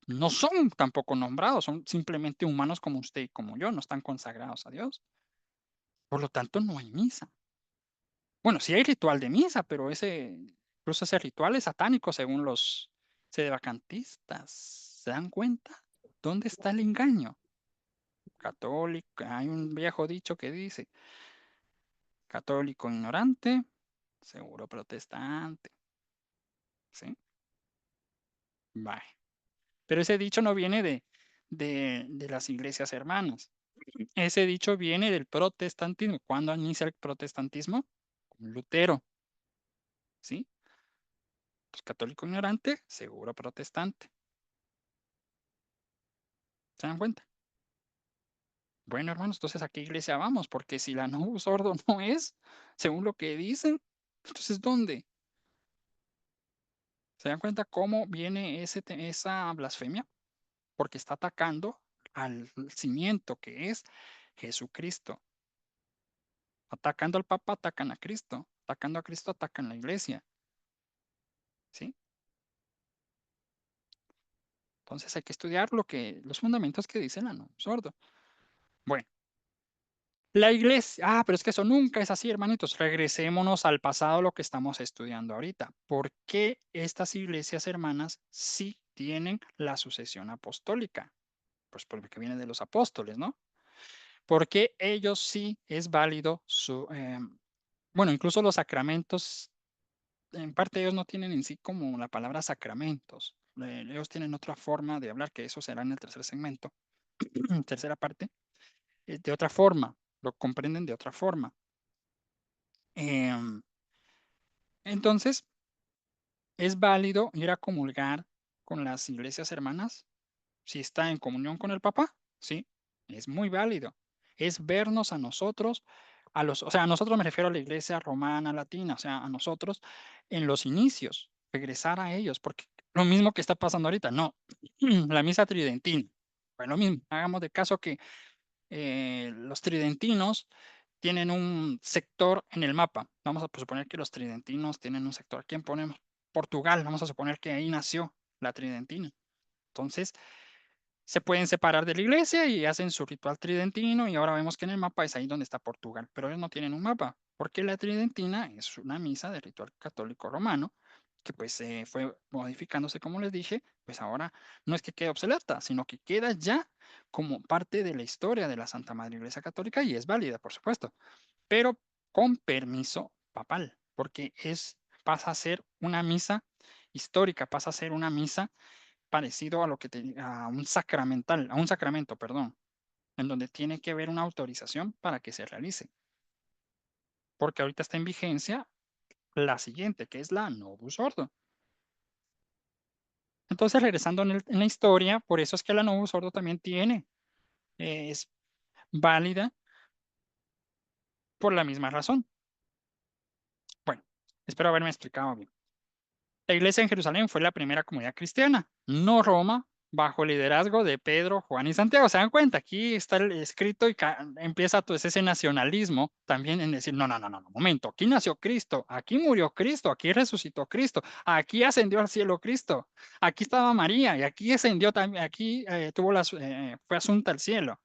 no son tampoco nombrados, son simplemente humanos como usted y como yo, no están consagrados a Dios. Por lo tanto, no hay misa. Bueno, sí hay ritual de misa, pero incluso ese ritual es satánico según los sedevacantistas. ¿Se dan cuenta? ¿Dónde está el engaño? Católico, hay un viejo dicho que dice, católico ignorante, seguro protestante. ¿Sí? Vale. Pero ese dicho no viene de las iglesias hermanas. Ese dicho viene del protestantismo. ¿Cuándo inicia el protestantismo? Con Lutero. ¿Sí? Pues católico ignorante, seguro protestante. ¿Se dan cuenta? Bueno, hermanos, entonces ¿a qué iglesia vamos? Porque si la Novus Ordo no es, según lo que dicen, entonces ¿dónde? ¿Se dan cuenta cómo viene esa blasfemia? Porque está atacando al cimiento que es Jesucristo. Atacando al Papa, atacan a Cristo. Atacando a Cristo, atacan la iglesia. ¿Sí? Entonces hay que estudiar los fundamentos que dice la Novus Ordo. Bueno, la iglesia, pero es que eso nunca es así, hermanitos. Regresémonos al pasado, lo que estamos estudiando ahorita. ¿Por qué estas iglesias hermanas sí tienen la sucesión apostólica? Pues porque viene de los apóstoles, ¿no? Porque ellos sí es válido bueno, incluso los sacramentos en parte ellos no tienen en sí como la palabra sacramentos. Ellos tienen otra forma de hablar, que eso será en el tercer segmento, tercera parte, de otra forma, lo comprenden de otra forma. Em, entonces, ¿es válido ir a comulgar con las iglesias hermanas si está en comunión con el Papa? Sí, es muy válido. Es vernos a nosotros, o sea, a nosotros me refiero a la iglesia romana, latina, o sea, a nosotros en los inicios, regresar a ellos, porque lo mismo que está pasando ahorita, no, la misa tridentina, pues lo mismo, hagamos de caso que los tridentinos tienen un sector en el mapa. Vamos a suponer que los tridentinos tienen un sector. ¿Quién ponemos? Portugal. Vamos a suponer que ahí nació la tridentina. Entonces, se pueden separar de la iglesia y hacen su ritual tridentino y ahora vemos que en el mapa es ahí donde está Portugal, pero ellos no tienen un mapa, porque la tridentina es una misa de ritual católico romano que pues fue modificándose, como les dije, pues ahora no es que quede obsoleta, sino que queda ya como parte de la historia de la Santa Madre Iglesia Católica y es válida, por supuesto, pero con permiso papal, porque pasa a ser una misa histórica, pasa a ser una misa parecido a lo que a un sacramental, a un sacramento, perdón, en donde tiene que haber una autorización para que se realice. Porque ahorita está en vigencia la siguiente, que es la Novus Ordo. Entonces, regresando en la historia, por eso es que la Novus Ordo también es válida por la misma razón. Bueno, espero haberme explicado bien. La iglesia en Jerusalén fue la primera comunidad cristiana, no Roma, bajo el liderazgo de Pedro, Juan y Santiago. ¿Se dan cuenta? Aquí está el escrito y empieza pues ese nacionalismo también en decir, no, no, no, no, no, momento, aquí nació Cristo, aquí murió Cristo, aquí resucitó Cristo, aquí ascendió al cielo Cristo, aquí estaba María y aquí ascendió también, aquí fue asunta al cielo.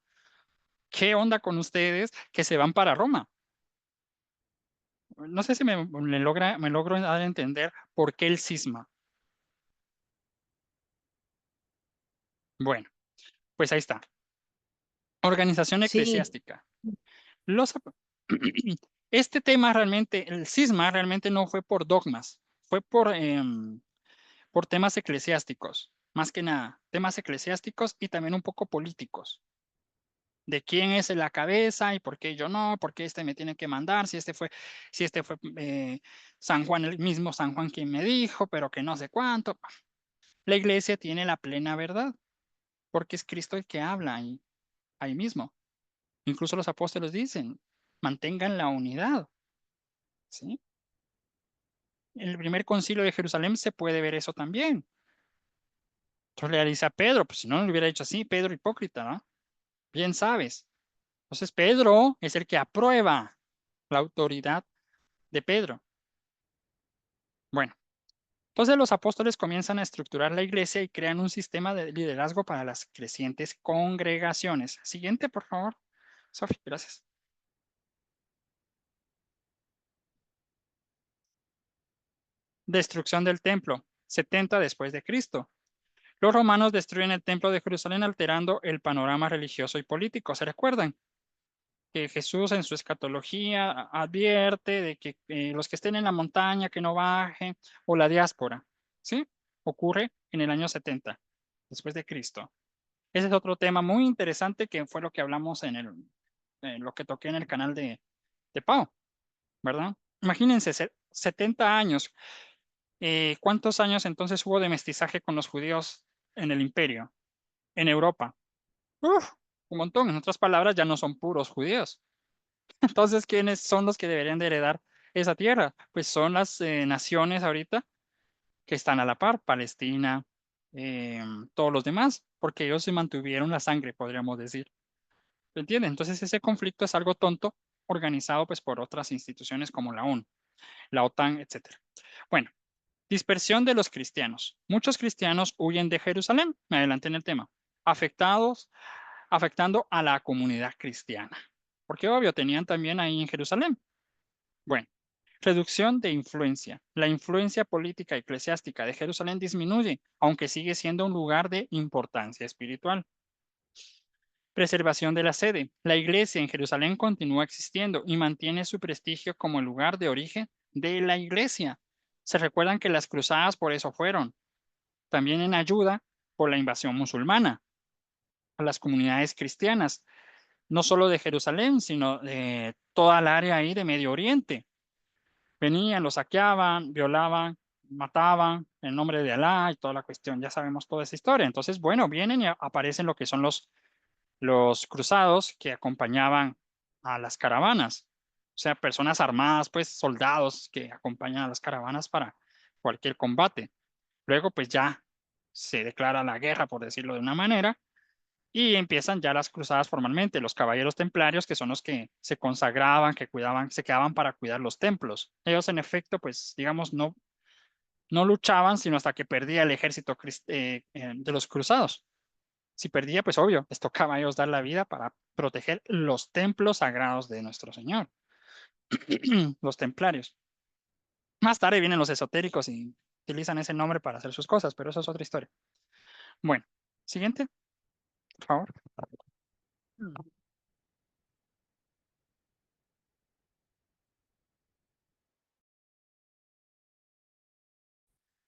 ¿Qué onda con ustedes que se van para Roma? No sé si me logro dar a entender por qué el cisma. Bueno, pues ahí está. Organización Sí, eclesiástica. Los, este tema realmente, el cisma realmente no fue por dogmas, fue por temas eclesiásticos, más que nada, temas eclesiásticos y también un poco políticos, de quién es la cabeza y por qué yo no, por qué este me tiene que mandar, si este fue San Juan, el mismo San Juan quien me dijo, pero que no sé cuánto. La iglesia tiene la plena verdad, porque es Cristo el que habla ahí mismo. Incluso los apóstoles dicen, mantengan la unidad, ¿sí? En el primer concilio de Jerusalén se puede ver eso también. Entonces le dice a Pedro, pues si no lo hubiera dicho así, Pedro hipócrita, ¿no? Bien sabes. Entonces Pedro es el que aprueba la autoridad de Pedro. Bueno, entonces los apóstoles comienzan a estructurar la iglesia y crean un sistema de liderazgo para las crecientes congregaciones. Siguiente, por favor. Sofi, gracias. Destrucción del templo, 70 después de Cristo. Los romanos destruyen el templo de Jerusalén alterando el panorama religioso y político. ¿Se recuerdan? Que Jesús en su escatología advierte de que los que estén en la montaña que no bajen o la diáspora, ¿sí? Ocurre en el año 70 después de Cristo. Ese es otro tema muy interesante que fue lo que hablamos en lo que toqué en el canal de Pau, ¿verdad? Imagínense, 70 años. ¿Cuántos años entonces hubo de mestizaje con los judíos en el imperio, en Europa? Uf, un montón. En otras palabras, ya no son puros judíos. Entonces, ¿quiénes son los que deberían de heredar esa tierra? Pues son las naciones ahorita que están a la par, Palestina, todos los demás, porque ellos se mantuvieron la sangre, podríamos decir. ¿Me entienden? Entonces, ese conflicto es algo tonto, organizado pues por otras instituciones como la ONU, la OTAN, etcétera. Bueno, dispersión de los cristianos. Muchos cristianos huyen de Jerusalén, me adelanté en el tema, afectando a la comunidad cristiana. Porque obvio, tenían también ahí en Jerusalén. Bueno, reducción de influencia. La influencia política eclesiástica de Jerusalén disminuye, aunque sigue siendo un lugar de importancia espiritual. Preservación de la sede. La iglesia en Jerusalén continúa existiendo y mantiene su prestigio como el lugar de origen de la iglesia. Se recuerdan que las cruzadas por eso fueron, también en ayuda por la invasión musulmana a las comunidades cristianas, no solo de Jerusalén, sino de toda el área ahí de Medio Oriente. Venían, los saqueaban, violaban, mataban en nombre de Alá y toda la cuestión. Ya sabemos toda esa historia. Entonces, bueno, vienen y aparecen lo que son los cruzados que acompañaban a las caravanas. O sea, personas armadas, pues soldados que acompañan a las caravanas para cualquier combate. Luego, pues ya se declara la guerra, por decirlo de una manera, y empiezan ya las cruzadas formalmente. Los caballeros templarios, que son los que se consagraban, que cuidaban, se quedaban para cuidar los templos. Ellos, en efecto, pues, digamos, no luchaban, sino hasta que perdía el ejército de los cruzados. Si perdía, pues obvio, les tocaba a ellos dar la vida para proteger los templos sagrados de nuestro Señor, los templarios. Más tarde vienen los esotéricos y utilizan ese nombre para hacer sus cosas, pero eso es otra historia. Bueno, siguiente, por favor.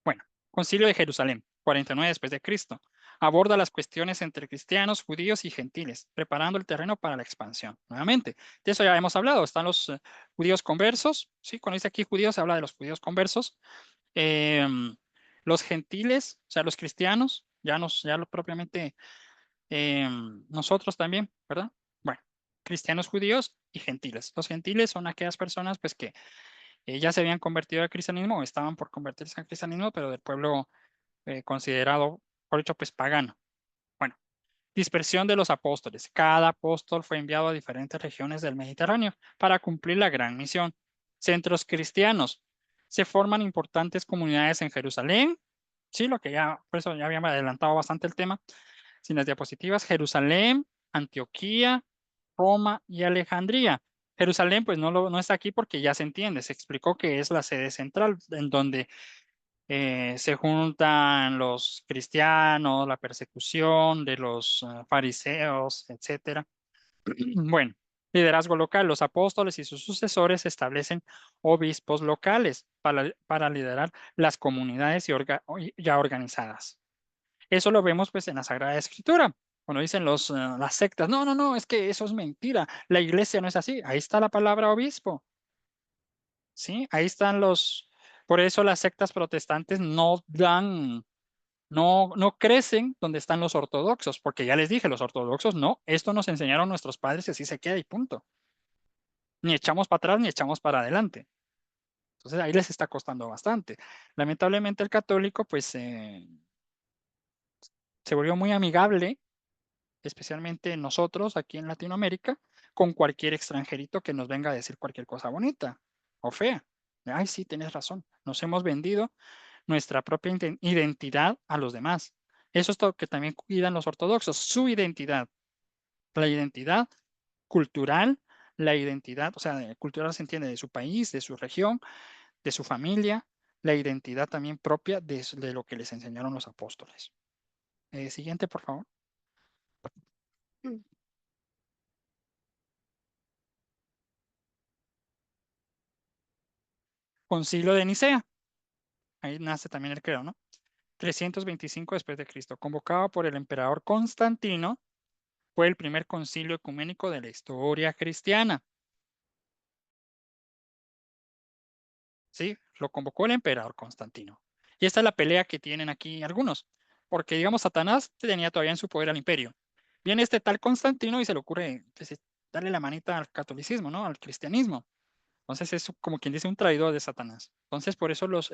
Bueno, Concilio de Jerusalén, 49 después de Cristo. Aborda las cuestiones entre cristianos, judíos y gentiles, preparando el terreno para la expansión. Nuevamente, de eso ya hemos hablado. Están los judíos conversos, ¿sí? Cuando dice aquí judíos, se habla de los judíos conversos. Los gentiles, o sea, los cristianos, ya lo propiamente nosotros también, ¿verdad? Bueno, cristianos, judíos y gentiles. Los gentiles son aquellas personas, pues, que ya se habían convertido al cristianismo o estaban por convertirse al cristianismo, pero del pueblo considerado, por hecho, pues pagano. Bueno, dispersión de los apóstoles. Cada apóstol fue enviado a diferentes regiones del Mediterráneo para cumplir la gran misión. Centros cristianos. Se forman importantes comunidades en Jerusalén. Sí, lo que ya, por eso ya habíamos adelantado bastante el tema. Sin las diapositivas, Jerusalén, Antioquía, Roma y Alejandría. Jerusalén, pues no está aquí porque ya se entiende, se explicó que es la sede central en donde se juntan los cristianos, la persecución de los fariseos, etcétera. Bueno, liderazgo local. Los apóstoles y sus sucesores establecen obispos locales para liderar las comunidades ya organizadas. Eso lo vemos pues en la Sagrada Escritura. Cuando dicen las sectas, no, es que eso es mentira. La iglesia no es así. Ahí está la palabra obispo. ¿Sí? Ahí están por eso las sectas protestantes no crecen donde están los ortodoxos, porque ya les dije, los ortodoxos no, esto nos enseñaron nuestros padres y así se queda y punto. Ni echamos para atrás ni echamos para adelante. Entonces ahí les está costando bastante. Lamentablemente el católico pues se volvió muy amigable, especialmente nosotros aquí en Latinoamérica, con cualquier extranjerito que nos venga a decir cualquier cosa bonita o fea. Ay, sí, tienes razón. Nos hemos vendido nuestra propia identidad a los demás. Eso es lo que también cuidan los ortodoxos, su identidad, la identidad cultural, la identidad, o sea, cultural se entiende de su país, de su región, de su familia, la identidad también propia de lo que les enseñaron los apóstoles. Siguiente, por favor. Concilio de Nicea. Ahí nace también el credo, ¿no? 325 después de Cristo, convocado por el emperador Constantino, fue el primer concilio ecuménico de la historia cristiana. ¿Sí? Lo convocó el emperador Constantino. Y esta es la pelea que tienen aquí algunos, porque digamos Satanás tenía todavía en su poder al imperio. Viene este tal Constantino y se le ocurre pues, darle la manita al catolicismo, ¿no? Al cristianismo. Entonces es como quien dice un traidor de Satanás. Entonces por eso los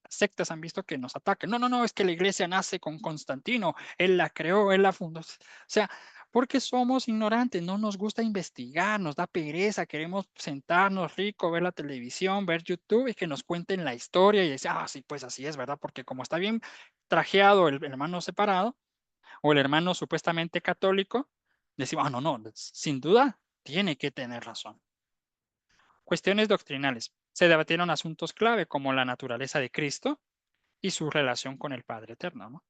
sectas han visto que nos atacan. No, es que la iglesia nace con Constantino, él la creó, él la fundó. O sea, porque somos ignorantes, no nos gusta investigar, nos da pereza, queremos sentarnos rico, ver la televisión, ver YouTube y que nos cuenten la historia y decir, sí, pues así es, ¿verdad? Porque como está bien trajeado el hermano separado o el hermano supuestamente católico, decimos, no, sin duda tiene que tener razón. Cuestiones doctrinales. Se debatieron asuntos clave como la naturaleza de Cristo y su relación con el Padre Eterno, ¿no?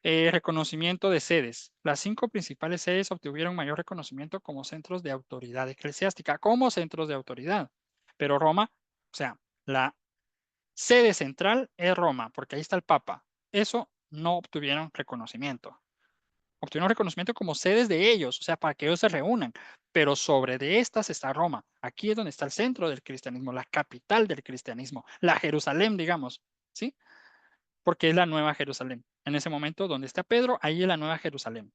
Reconocimiento de sedes. Las 5 principales sedes obtuvieron mayor reconocimiento como centros de autoridad eclesiástica, como centros de autoridad. Pero Roma, o sea, Sede central es Roma, porque ahí está el Papa. Eso no obtuvieron reconocimiento. Obtuvieron reconocimiento como sedes de ellos, o sea, para que ellos se reúnan. Pero sobre de estas está Roma. Aquí es donde está el centro del cristianismo, la capital del cristianismo, la Jerusalén, digamos, ¿sí? Porque es la nueva Jerusalén. En ese momento donde está Pedro, ahí es la nueva Jerusalén.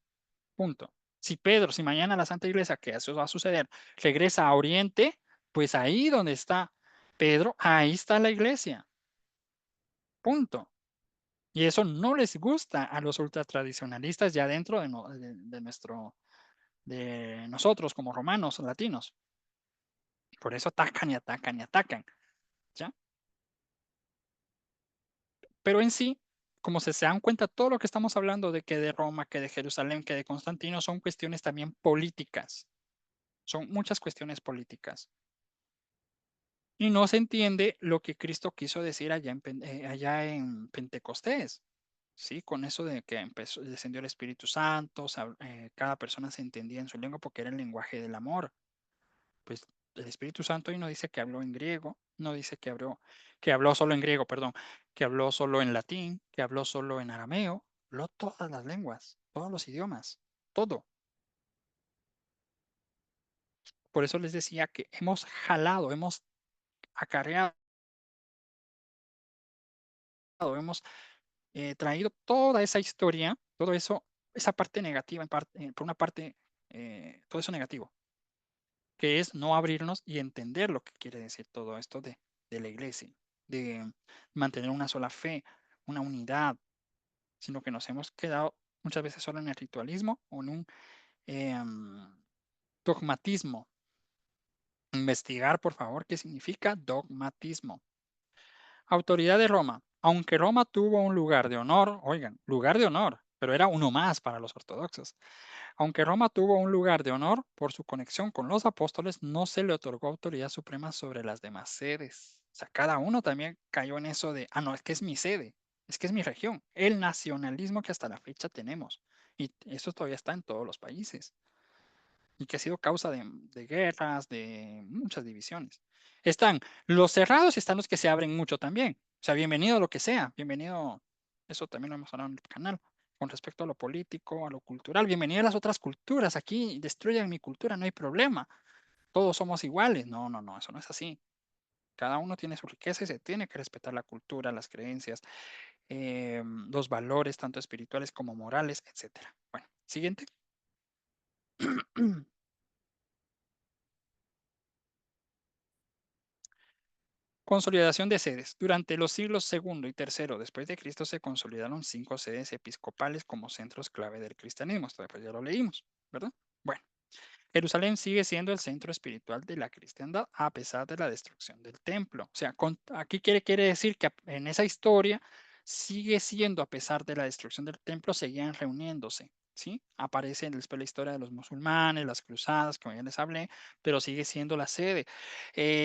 Punto. Si Pedro, si mañana la Santa Iglesia, que eso va a suceder, regresa a Oriente, pues ahí donde está Pedro, ahí está la iglesia. Punto. Y eso no les gusta a los ultratradicionalistas ya dentro de nosotros como romanos, latinos. Por eso atacan y atacan y atacan. ¿Ya? Pero en sí, como se dan cuenta, todo lo que estamos hablando de que de Roma, que de Jerusalén, que de Constantino, son cuestiones también políticas. Son muchas cuestiones políticas. Y no se entiende lo que Cristo quiso decir allá en Pentecostés, ¿sí? Con eso de que descendió el Espíritu Santo, cada persona se entendía en su lengua porque era el lenguaje del amor. Pues el Espíritu Santo ahí no dice que habló en griego, no dice que habló solo en griego, perdón, que habló solo en latín, que habló solo en arameo, habló todas las lenguas, todos los idiomas, todo. Por eso les decía que hemos jalado, hemos acarreado, hemos traído toda esa historia, todo eso, esa parte negativa, por una parte, todo eso negativo, que es no abrirnos y entender lo que quiere decir todo esto de la iglesia, de mantener una sola fe, una unidad, sino que nos hemos quedado muchas veces solo en el ritualismo o en un dogmatismo. Investigar, por favor, qué significa dogmatismo. Autoridad de Roma. Aunque Roma tuvo un lugar de honor, oigan, lugar de honor, pero era uno más para los ortodoxos. Aunque Roma tuvo un lugar de honor por su conexión con los apóstoles, no se le otorgó autoridad suprema sobre las demás sedes. O sea, cada uno también cayó en eso de, no, es que es mi sede, es que es mi región. El nacionalismo que hasta la fecha tenemos. Y eso todavía está en todos los países y que ha sido causa de guerras, de muchas divisiones. Están los cerrados y están los que se abren mucho también. O sea, bienvenido a lo que sea, bienvenido, eso también lo hemos hablado en el canal, con respecto a lo político, a lo cultural, bienvenido a las otras culturas, aquí destruyan mi cultura, no hay problema, todos somos iguales. No, no, no, eso no es así. Cada uno tiene su riqueza y se tiene que respetar la cultura, las creencias, los valores, tanto espirituales como morales, etcétera. Bueno, siguiente. Consolidación de sedes. Durante los siglos segundo y tercero después de Cristo se consolidaron 5 sedes episcopales como centros clave del cristianismo. Esto después ya lo leímos, ¿verdad? Bueno, Jerusalén sigue siendo el centro espiritual de la cristiandad a pesar de la destrucción del templo. O sea, aquí quiere decir que en esa historia sigue siendo, a pesar de la destrucción del templo, seguían reuniéndose. ¿Sí? Aparece después la historia de los musulmanes, las cruzadas, como ya les hablé, pero sigue siendo la sede.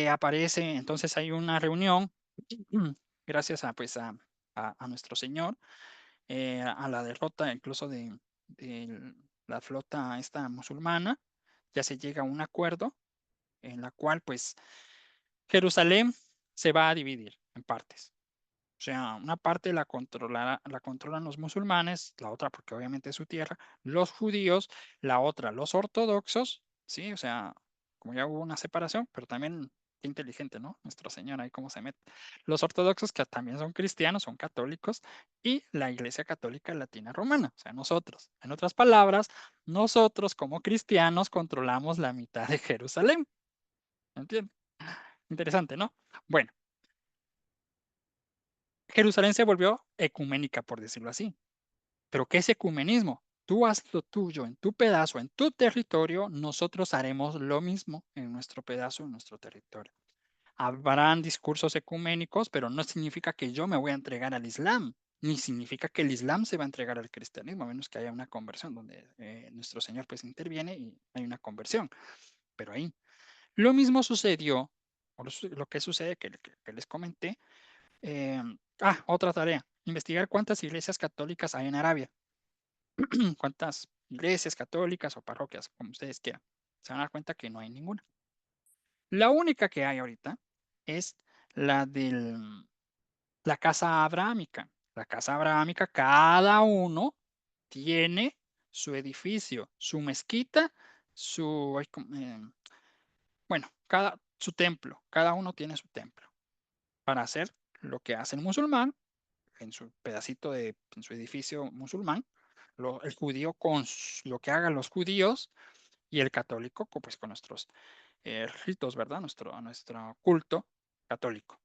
Aparece, entonces hay una reunión, gracias a, pues, a nuestro Señor, a la derrota incluso de la flota esta musulmana, ya se llega a un acuerdo en la cual pues Jerusalén se va a dividir en partes. O sea, una parte la controlan los musulmanes, la otra porque obviamente es su tierra, los judíos, la otra los ortodoxos, ¿sí? O sea, como ya hubo una separación, pero también qué inteligente, ¿no? Nuestro Señor ahí cómo se mete. Los ortodoxos que también son cristianos, son católicos, y la Iglesia Católica Latina Romana, o sea, nosotros. En otras palabras, nosotros como cristianos controlamos la mitad de Jerusalén. ¿Entiendes? Interesante, ¿no? Bueno. Jerusalén se volvió ecuménica, por decirlo así. ¿Pero qué es ecumenismo? Tú haz lo tuyo en tu pedazo, en tu territorio, nosotros haremos lo mismo en nuestro pedazo, en nuestro territorio. Habrán discursos ecuménicos, pero no significa que yo me voy a entregar al Islam, ni significa que el Islam se va a entregar al cristianismo, a menos que haya una conversión donde nuestro Señor pues interviene y hay una conversión. Pero ahí, lo mismo sucedió, o lo que sucede que les comenté, otra tarea, investigar cuántas iglesias católicas hay en Arabia. Cuántas iglesias católicas o parroquias, como ustedes quieran. Se van a dar cuenta que no hay ninguna. La única que hay ahorita es la del La casa abrahámica. La casa abrahámica, cada uno tiene su edificio, su mezquita, su, bueno, su templo. Cada uno tiene su templo para hacer lo que hace el musulmán en su pedacito en su edificio musulmán, el judío con lo que hagan los judíos y el católico pues con nuestros ritos, ¿verdad? Nuestro culto católico.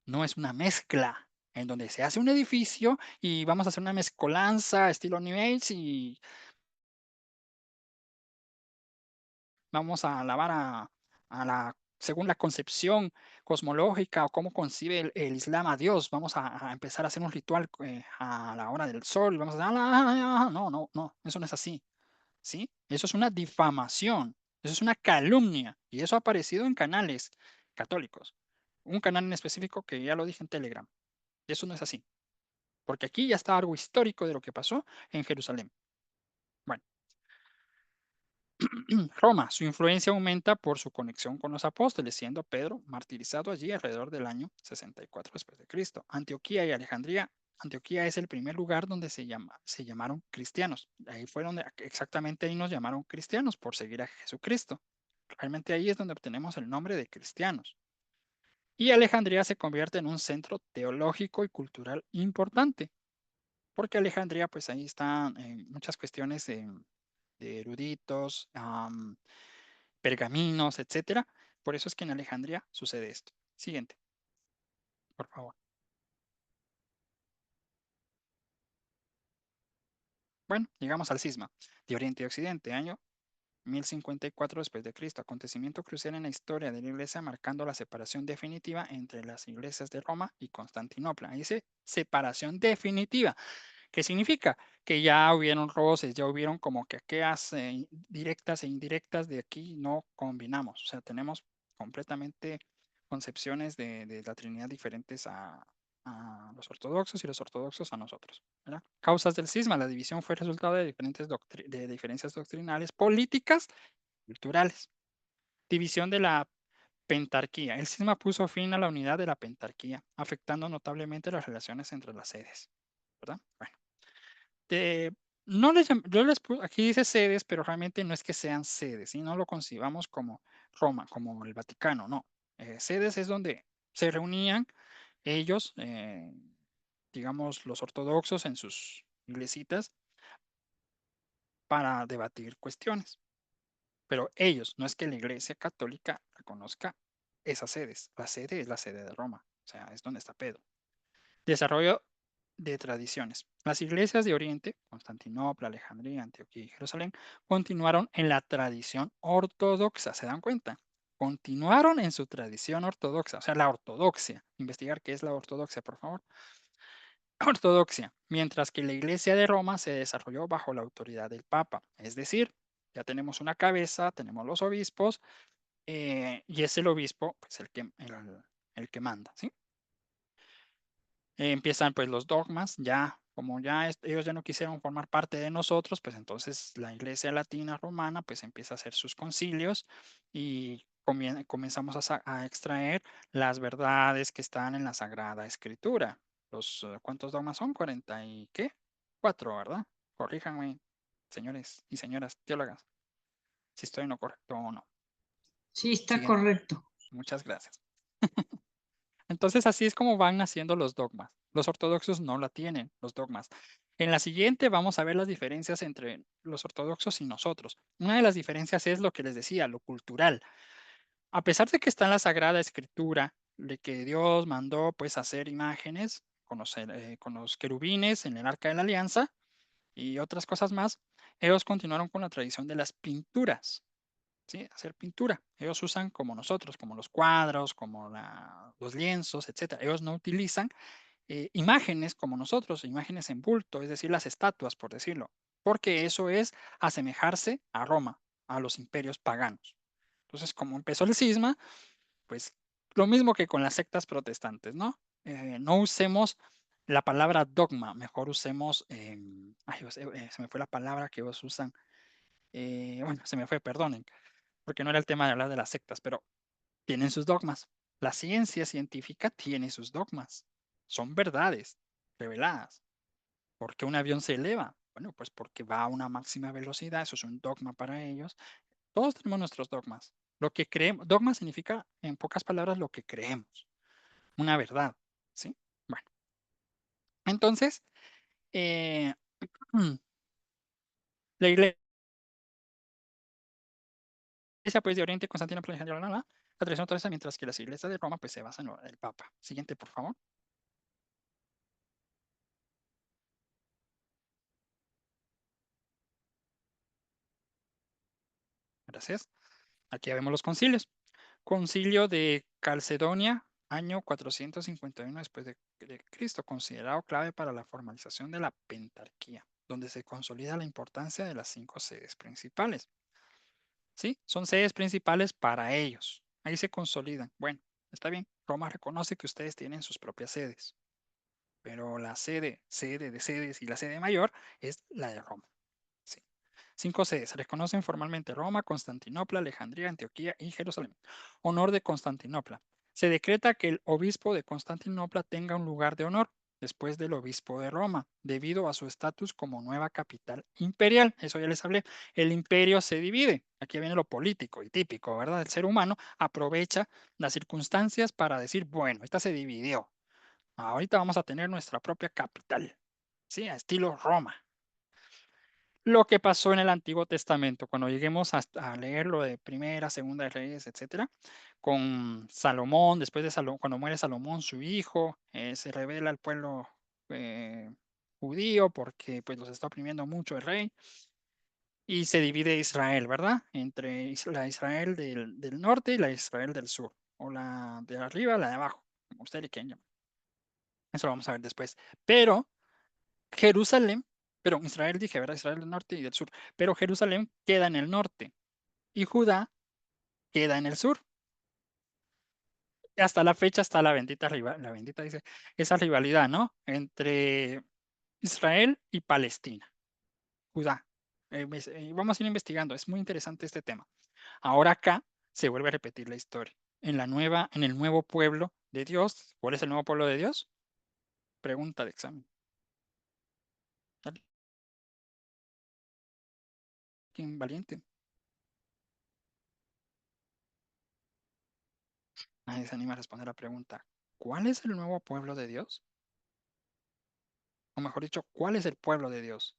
No es una mezcla en donde se hace un edificio y vamos a hacer una mezcolanza estilo New Age y vamos a alabar según la concepción cosmológica o cómo concibe el Islam a Dios. Vamos a empezar a hacer un ritual a la hora del sol. Vamos a no, no, no, eso no es así. ¿Sí? Eso es una difamación, eso es una calumnia y eso ha aparecido en canales católicos. Un canal en específico que ya lo dije en Telegram. Eso no es así, porque aquí ya está algo histórico de lo que pasó en Jerusalén. Bueno, Roma, su influencia aumenta por su conexión con los apóstoles, siendo Pedro martirizado allí alrededor del año 64 después de Cristo. Antioquía y Alejandría. Antioquía es el primer lugar donde se llamaron cristianos. Ahí fue donde exactamente ahí nos llamaron cristianos por seguir a Jesucristo. Realmente ahí es donde obtenemos el nombre de cristianos. Y Alejandría se convierte en un centro teológico y cultural importante, porque Alejandría, pues ahí están muchas cuestiones de eruditos, pergaminos, etcétera. Por eso es que en Alejandría sucede esto. Siguiente, por favor. Bueno, llegamos al cisma de Oriente y Occidente, año 1054 después de Cristo, acontecimiento crucial en la historia de la Iglesia, marcando la separación definitiva entre las iglesias de Roma y Constantinopla. Ahí dice separación definitiva. ¿Qué significa? Que ya hubieron roces, ya hubieron como que aquellas directas e indirectas de aquí no combinamos. O sea, tenemos completamente concepciones de la Trinidad diferentes a los ortodoxos y los ortodoxos a nosotros, ¿verdad? Causas del cisma. La división fue resultado de diferencias doctrinales, políticas, culturales. División de la pentarquía. El cisma puso fin a la unidad de la pentarquía, afectando notablemente las relaciones entre las sedes, ¿verdad? Bueno. No aquí dice sedes, pero realmente no es que sean sedes, y no lo concibamos como Roma, como el Vaticano, no. Sedes es donde se reunían ellos, digamos, los ortodoxos en sus iglesitas para debatir cuestiones. Pero ellos, no es que la Iglesia Católica reconozca esas sedes. La sede es la sede de Roma, o sea, es donde está Pedro. Desarrollo de tradiciones. Las iglesias de Oriente, Constantinopla, Alejandría, Antioquía y Jerusalén, continuaron en la tradición ortodoxa. ¿Se dan cuenta? Continuaron en su tradición ortodoxa, o sea, la ortodoxia. Investigar qué es la ortodoxia, por favor. Ortodoxia, mientras que la iglesia de Roma se desarrolló bajo la autoridad del Papa. Es decir, ya tenemos una cabeza, tenemos los obispos, y es el obispo pues, el que manda, ¿sí? Empiezan pues los dogmas, ya como ya ellos ya no quisieron formar parte de nosotros, pues entonces la Iglesia Latina Romana pues empieza a hacer sus concilios y comenzamos a extraer las verdades que están en la Sagrada Escritura. ¿Cuántos dogmas son? 40 y ¿qué? 4, ¿verdad? Corríjanme, señores y señoras teólogas, si estoy en lo correcto o no. Sí, está Siguiente. correcto. Muchas gracias. Entonces así es como van naciendo los dogmas. Los ortodoxos no la tienen, los dogmas. En la siguiente vamos a ver las diferencias entre los ortodoxos y nosotros. Una de las diferencias es lo que les decía, lo cultural. A pesar de que está en la Sagrada Escritura, de que Dios mandó pues hacer imágenes con los querubines en el Arca de la Alianza y otras cosas más, ellos continuaron con la tradición de las pinturas. ¿Sí? Hacer pintura. Ellos usan como nosotros, como los cuadros, como los lienzos, etc. Ellos no utilizan imágenes como nosotros, imágenes en bulto, es decir, las estatuas, por decirlo, porque eso es asemejarse a Roma, a los imperios paganos. Entonces, como empezó el cisma, pues lo mismo que con las sectas protestantes, ¿no? No usemos la palabra dogma, mejor usemos, se me fue la palabra que ellos usan, bueno, se me fue, perdonen, porque no era el tema de hablar de las sectas, pero tienen sus dogmas. La ciencia científica tiene sus dogmas, son verdades reveladas. ¿Por qué un avión se eleva? Bueno, pues porque va a una máxima velocidad, eso es un dogma para ellos. Todos tenemos nuestros dogmas. Lo que creemos, dogma significa, en pocas palabras, lo que creemos, una verdad, ¿sí? Bueno, entonces, eh, la iglesia pues de Oriente, Constantinopla, la tradición ortodoxa, mientras que las iglesias de Roma pues se basan en el Papa. Siguiente, por favor. Gracias. Aquí ya vemos los concilios. Concilio de Calcedonia, año 451 después de Cristo, considerado clave para la formalización de la pentarquía, donde se consolida la importancia de las 5 sedes principales. ¿Sí? Son sedes principales para ellos. Ahí se consolidan. Bueno, está bien. Roma reconoce que ustedes tienen sus propias sedes, pero la sede de sedes y la sede mayor es la de Roma. Sí. 5 sedes. Se reconocen formalmente Roma, Constantinopla, Alejandría, Antioquía y Jerusalén. Honor de Constantinopla. Se decreta que el obispo de Constantinopla tenga un lugar de honor después del obispo de Roma, debido a su estatus como nueva capital imperial. Eso ya les hablé. El imperio se divide. Aquí viene lo político y típico, ¿verdad? El ser humano aprovecha las circunstancias para decir, bueno, esta se dividió. Ahorita vamos a tener nuestra propia capital. Sí, a estilo Roma. Lo que pasó en el Antiguo Testamento, cuando lleguemos a leer lo de Primera, Segunda de Reyes, etcétera, con Salomón, después de Salomón, cuando muere Salomón, su hijo, se revela al pueblo judío porque pues los está oprimiendo mucho el rey y se divide Israel, ¿verdad? Entre la Israel del norte y la Israel del sur, o la de arriba, la de abajo, como usted le quieran llamar. Eso lo vamos a ver después. Pero Jerusalén, pero Israel dije, ¿verdad? Israel del norte y del sur, pero Jerusalén queda en el norte y Judá queda en el sur. Hasta la fecha está la bendita dice, esa rivalidad, ¿no? Entre Israel y Palestina, Judá. Vamos a ir investigando, es muy interesante este tema. Ahora acá se vuelve a repetir la historia. En el nuevo pueblo de Dios, ¿cuál es el nuevo pueblo de Dios? Pregunta de examen. ¿Quién valiente? Nadie se anima a responder la pregunta. ¿Cuál es el nuevo pueblo de Dios? O mejor dicho, ¿cuál es el pueblo de Dios?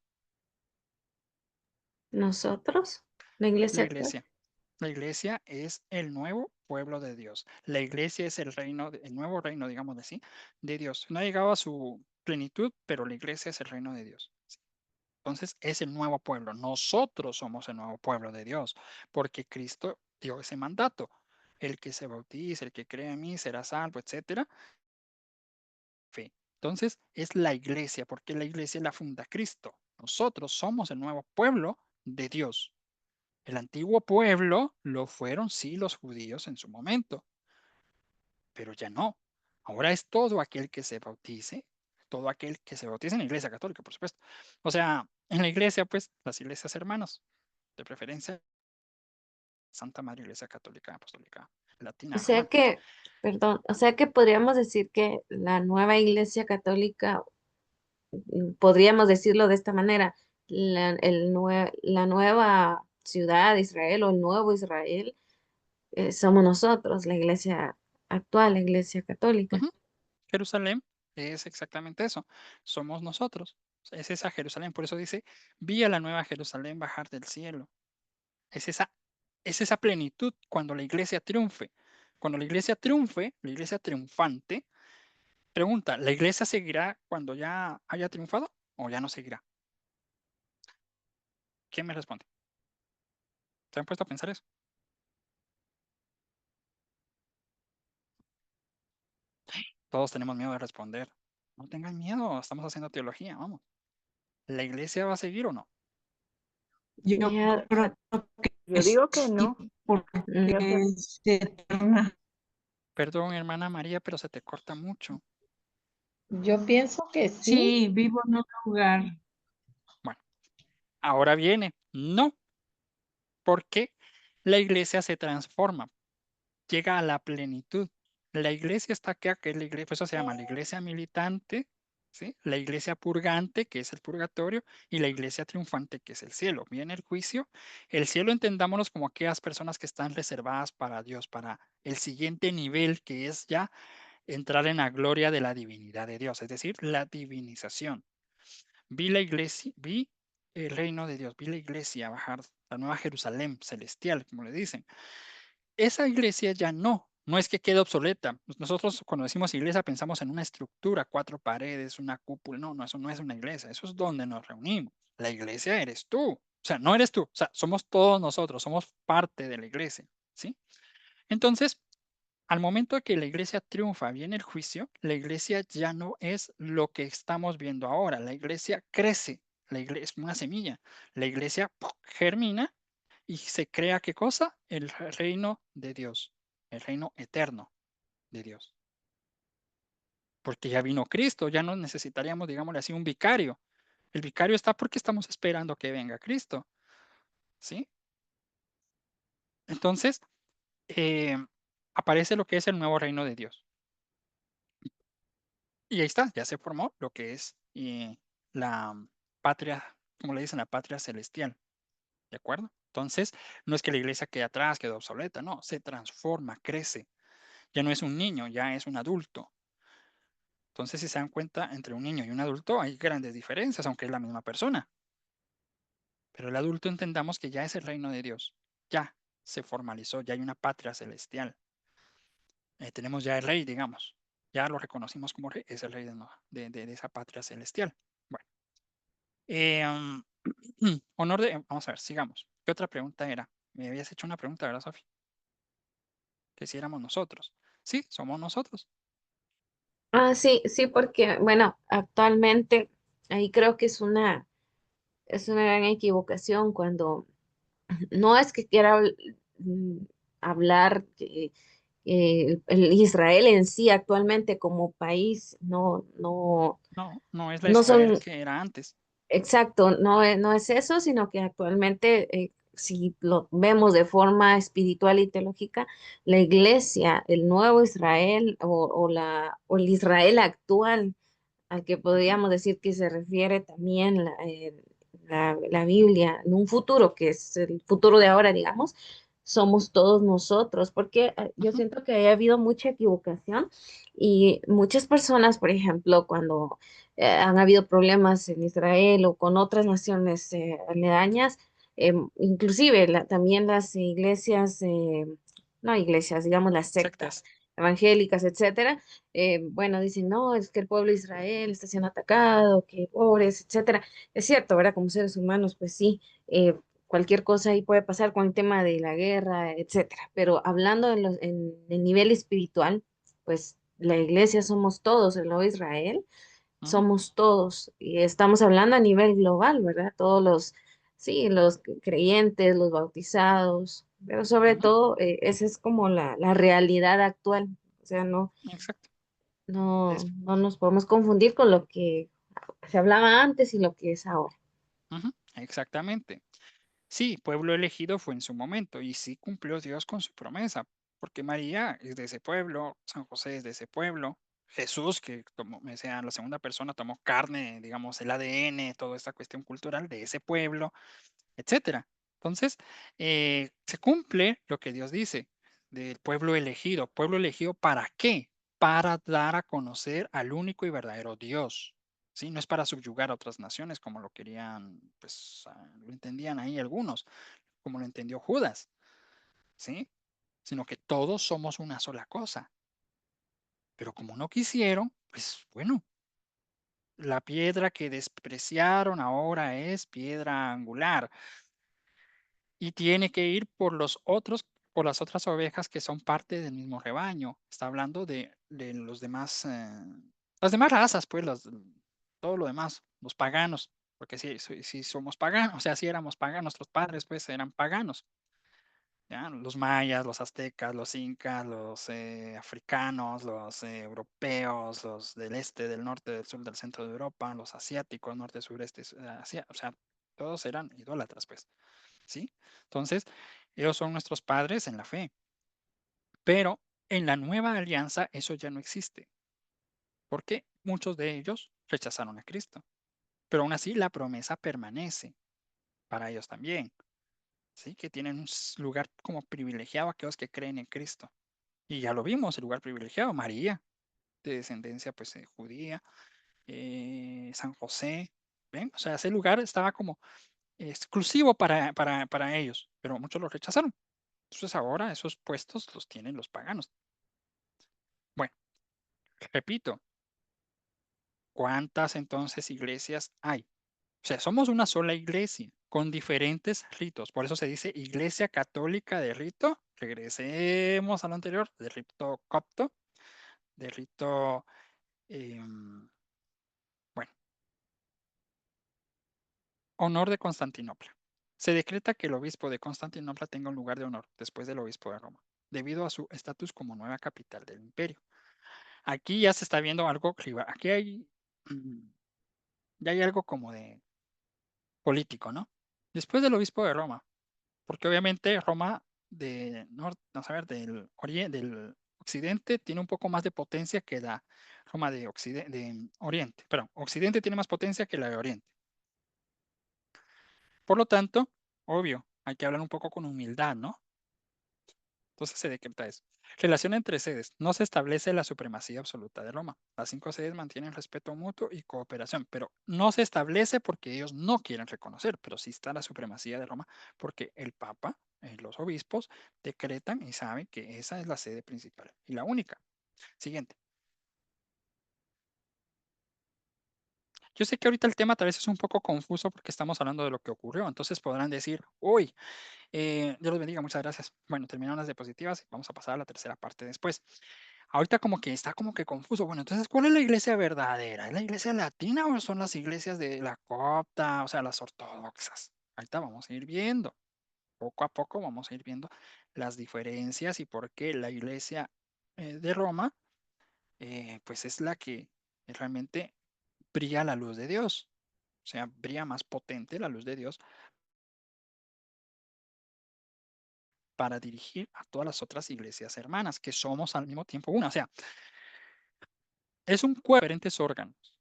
Nosotros, la La iglesia actual. iglesia. La iglesia es el nuevo pueblo de Dios. La iglesia es el reino, el nuevo reino, digamos así, de Dios. No ha llegado a su plenitud, pero la iglesia es el reino de Dios. Entonces es el nuevo pueblo. Nosotros somos el nuevo pueblo de Dios, porque Cristo dio ese mandato. El que se bautice, el que cree en mí será salvo, etcétera. Fe. Entonces es la iglesia, porque la iglesia la funda Cristo. Nosotros somos el nuevo pueblo de Dios. El antiguo pueblo lo fueron, sí, los judíos en su momento, pero ya no. Ahora es todo aquel que se bautice, todo aquel que se bautice en la iglesia católica, por supuesto. O sea, en la iglesia, pues, las iglesias hermanas, de preferencia, Santa Madre Iglesia Católica Apostólica O Latina, sea ¿verdad? que, perdón, o sea que podríamos decir que la nueva iglesia católica, podríamos decirlo de esta manera, la nueva ciudad de Israel o el nuevo Israel, somos nosotros, la iglesia actual, la iglesia católica. Ujú. Jerusalén es exactamente eso, somos nosotros. Es esa Jerusalén, por eso dice, vi a la nueva Jerusalén bajar del cielo. Es esa plenitud cuando la iglesia triunfe. Cuando la iglesia triunfe, la iglesia triunfante, pregunta, ¿la iglesia seguirá cuando ya haya triunfado o ya no seguirá? ¿Quién me responde? ¿Se han puesto a pensar eso? Todos tenemos miedo de responder. No tengan miedo, estamos haciendo teología, vamos. ¿La iglesia va a seguir o no? Yo Ya, creo Yo que digo que sí, no. porque Yo sé. se torna. Perdón, hermana María, pero se te corta mucho. Yo pienso que sí. Sí, vivo en un lugar. Bueno, ahora viene, no, porque la iglesia se transforma, llega a la plenitud. La iglesia está acá, que es la iglesia, por eso se llama la iglesia militante, ¿sí? La iglesia purgante, que es el purgatorio, y la iglesia triunfante, que es el cielo. Viene el juicio. El cielo entendámonos como aquellas personas que están reservadas para Dios, para el siguiente nivel, que es ya entrar en la gloria de la divinidad de Dios, es decir, la divinización. Vi la iglesia, vi el reino de Dios, vi la iglesia bajar, la nueva Jerusalén celestial, como le dicen. Esa iglesia ya no es que quede obsoleta. Nosotros cuando decimos iglesia pensamos en una estructura, 4 paredes, una cúpula. No, eso no es una iglesia, eso es donde nos reunimos. La iglesia eres tú. O sea, no eres tú, o sea, somos todos nosotros, somos parte de la iglesia, ¿sí? Entonces, al momento de que la iglesia triunfa, viene el juicio, la iglesia ya no es lo que estamos viendo ahora. La iglesia crece, la iglesia es una semilla. La iglesia germina y se crea ¿qué cosa? El reino de Dios, el reino eterno de Dios. Porque ya vino Cristo, ya no necesitaríamos, digámosle así, un vicario. El vicario está porque estamos esperando que venga Cristo, ¿sí? Entonces, eh, aparece lo que es el nuevo reino de Dios. Y ahí está, ya se formó lo que es la patria, como le dicen, la patria celestial, ¿de acuerdo? Entonces, no es que la iglesia quede atrás, quede obsoleta, no, se transforma, crece. Ya no es un niño, ya es un adulto. Entonces, si se dan cuenta, entre un niño y un adulto hay grandes diferencias, aunque es la misma persona. Pero el adulto entendamos que ya es el reino de Dios, ya se formalizó, ya hay una patria celestial. Tenemos ya el rey, digamos, ya lo reconocimos como rey, es el rey de esa patria celestial. Bueno, honor de, vamos a ver, sigamos. ¿Qué otra pregunta era? Me habías hecho una pregunta, ¿verdad, Sofi? Que si éramos nosotros. Sí, somos nosotros. Ah, sí, sí, porque, bueno, actualmente ahí creo que es una gran equivocación cuando no es que quiera mm, hablar que el Israel en sí actualmente como país No es la no Israel son. que era antes. Exacto, no es eso, sino que actualmente, si lo vemos de forma espiritual y teológica, la iglesia, el nuevo Israel o el Israel actual, al que Ujú, podríamos decir que se refiere también la Biblia, en un futuro, que es el futuro de ahora, digamos, somos todos nosotros, porque yo ujú, siento que haya habido mucha equivocación y muchas personas, por ejemplo, cuando han habido problemas en Israel o con otras naciones aledañas, inclusive también las iglesias, no iglesias, digamos las sectas sectas. evangélicas, etcétera, bueno, dicen, no, es que el pueblo de Israel está siendo atacado, que pobres, etcétera. Es cierto, ¿verdad? Como seres humanos, pues sí, cualquier cosa ahí puede pasar con el tema de la guerra, etcétera. Pero hablando en el nivel espiritual, pues la iglesia somos todos, el nuevo Israel Ujú, somos todos, y estamos hablando a nivel global, ¿verdad? Todos sí, los creyentes, los bautizados, pero sobre ujú, todo, esa es como la realidad actual. O sea, exacto. no nos podemos confundir con lo que se hablaba antes y lo que es ahora. Ujú, exactamente. Sí, pueblo elegido fue en su momento y sí cumplió Dios con su promesa, porque María es de ese pueblo, San José es de ese pueblo, Jesús, que tomó, me decía, la segunda persona tomó carne, digamos, el ADN, toda esta cuestión cultural de ese pueblo, etcétera. Entonces, se cumple lo que Dios dice del pueblo elegido. ¿Pueblo elegido para qué? Para dar a conocer al único y verdadero Dios. ¿Sí? No es para subyugar a otras naciones como lo querían, pues lo entendían ahí algunos, como lo entendió Judas, ¿sí? Sino que todos somos una sola cosa. Pero como no quisieron, pues bueno, la piedra que despreciaron ahora es piedra angular. Y tiene que ir por los otros, por las otras ovejas que son parte del mismo rebaño. Está hablando de los demás, las demás razas, pues, todo lo demás, los paganos, porque si somos paganos, o sea, si éramos paganos, nuestros padres, pues, eran paganos. ¿Ya? Los mayas, los aztecas, los incas, los africanos, los europeos, los del este, del norte, del sur, del centro de Europa, los asiáticos, norte, sureste, o sea, todos eran idólatras, pues. ¿Sí? Entonces, ellos son nuestros padres en la fe, pero En la nueva alianza eso ya no existe, porque muchos de ellos rechazaron a Cristo, pero aún así la promesa permanece para ellos también, ¿sí? Que tienen un lugar como privilegiado aquellos que creen en Cristo. Y ya lo vimos, el lugar privilegiado, María, de descendencia pues judía, San José, ¿ven? O sea, ese lugar estaba como exclusivo para ellos, pero muchos lo rechazaron. Entonces ahora esos puestos los tienen los paganos. Bueno, repito, ¿cuántas entonces iglesias hay? O sea, somos una sola iglesia con diferentes ritos. Por eso se dice Iglesia Católica de rito. Regresemos a lo anterior, de rito copto, de rito, bueno, honor de Constantinopla. Se decreta que el obispo de Constantinopla tenga un lugar de honor después del obispo de Roma, debido a su estatus como nueva capital del imperio. Aquí ya se está viendo algo, aquí hay, ya hay algo como de político, ¿no? Después del obispo de Roma, porque obviamente Roma de norte, vamos a ver, del occidente tiene un poco más de potencia que la Roma de oriente, perdón, occidente tiene más potencia que la de oriente. Por lo tanto, obvio, hay que hablar un poco con humildad, ¿no? Entonces se decreta eso. Relación entre sedes. No se establece la supremacía absoluta de Roma. Las 5 sedes mantienen respeto mutuo y cooperación, pero no se establece porque ellos no quieren reconocer, pero sí está la supremacía de Roma porque el Papa, los obispos, decretan y saben que esa es la sede principal y la única. Siguiente. Yo sé que ahorita el tema tal vez es un poco confuso porque estamos hablando de lo que ocurrió, entonces podrán decir, uy, Dios los bendiga, muchas gracias. Bueno, terminaron las diapositivas y vamos a pasar a la tercera parte después. Ahorita como que está como que confuso. Bueno, entonces, ¿cuál es la iglesia verdadera? ¿Es la iglesia latina o son las iglesias de la copta, o sea, las ortodoxas? Ahorita vamos a ir viendo. Poco a poco vamos a ir viendo las diferencias y por qué la iglesia de Roma, pues es la que realmente brilla la luz de Dios. O sea, brilla más potente la luz de Dios para dirigir a todas las otras iglesias hermanas, que somos al mismo tiempo una. O sea, es un cuerpo de diferentes órganos,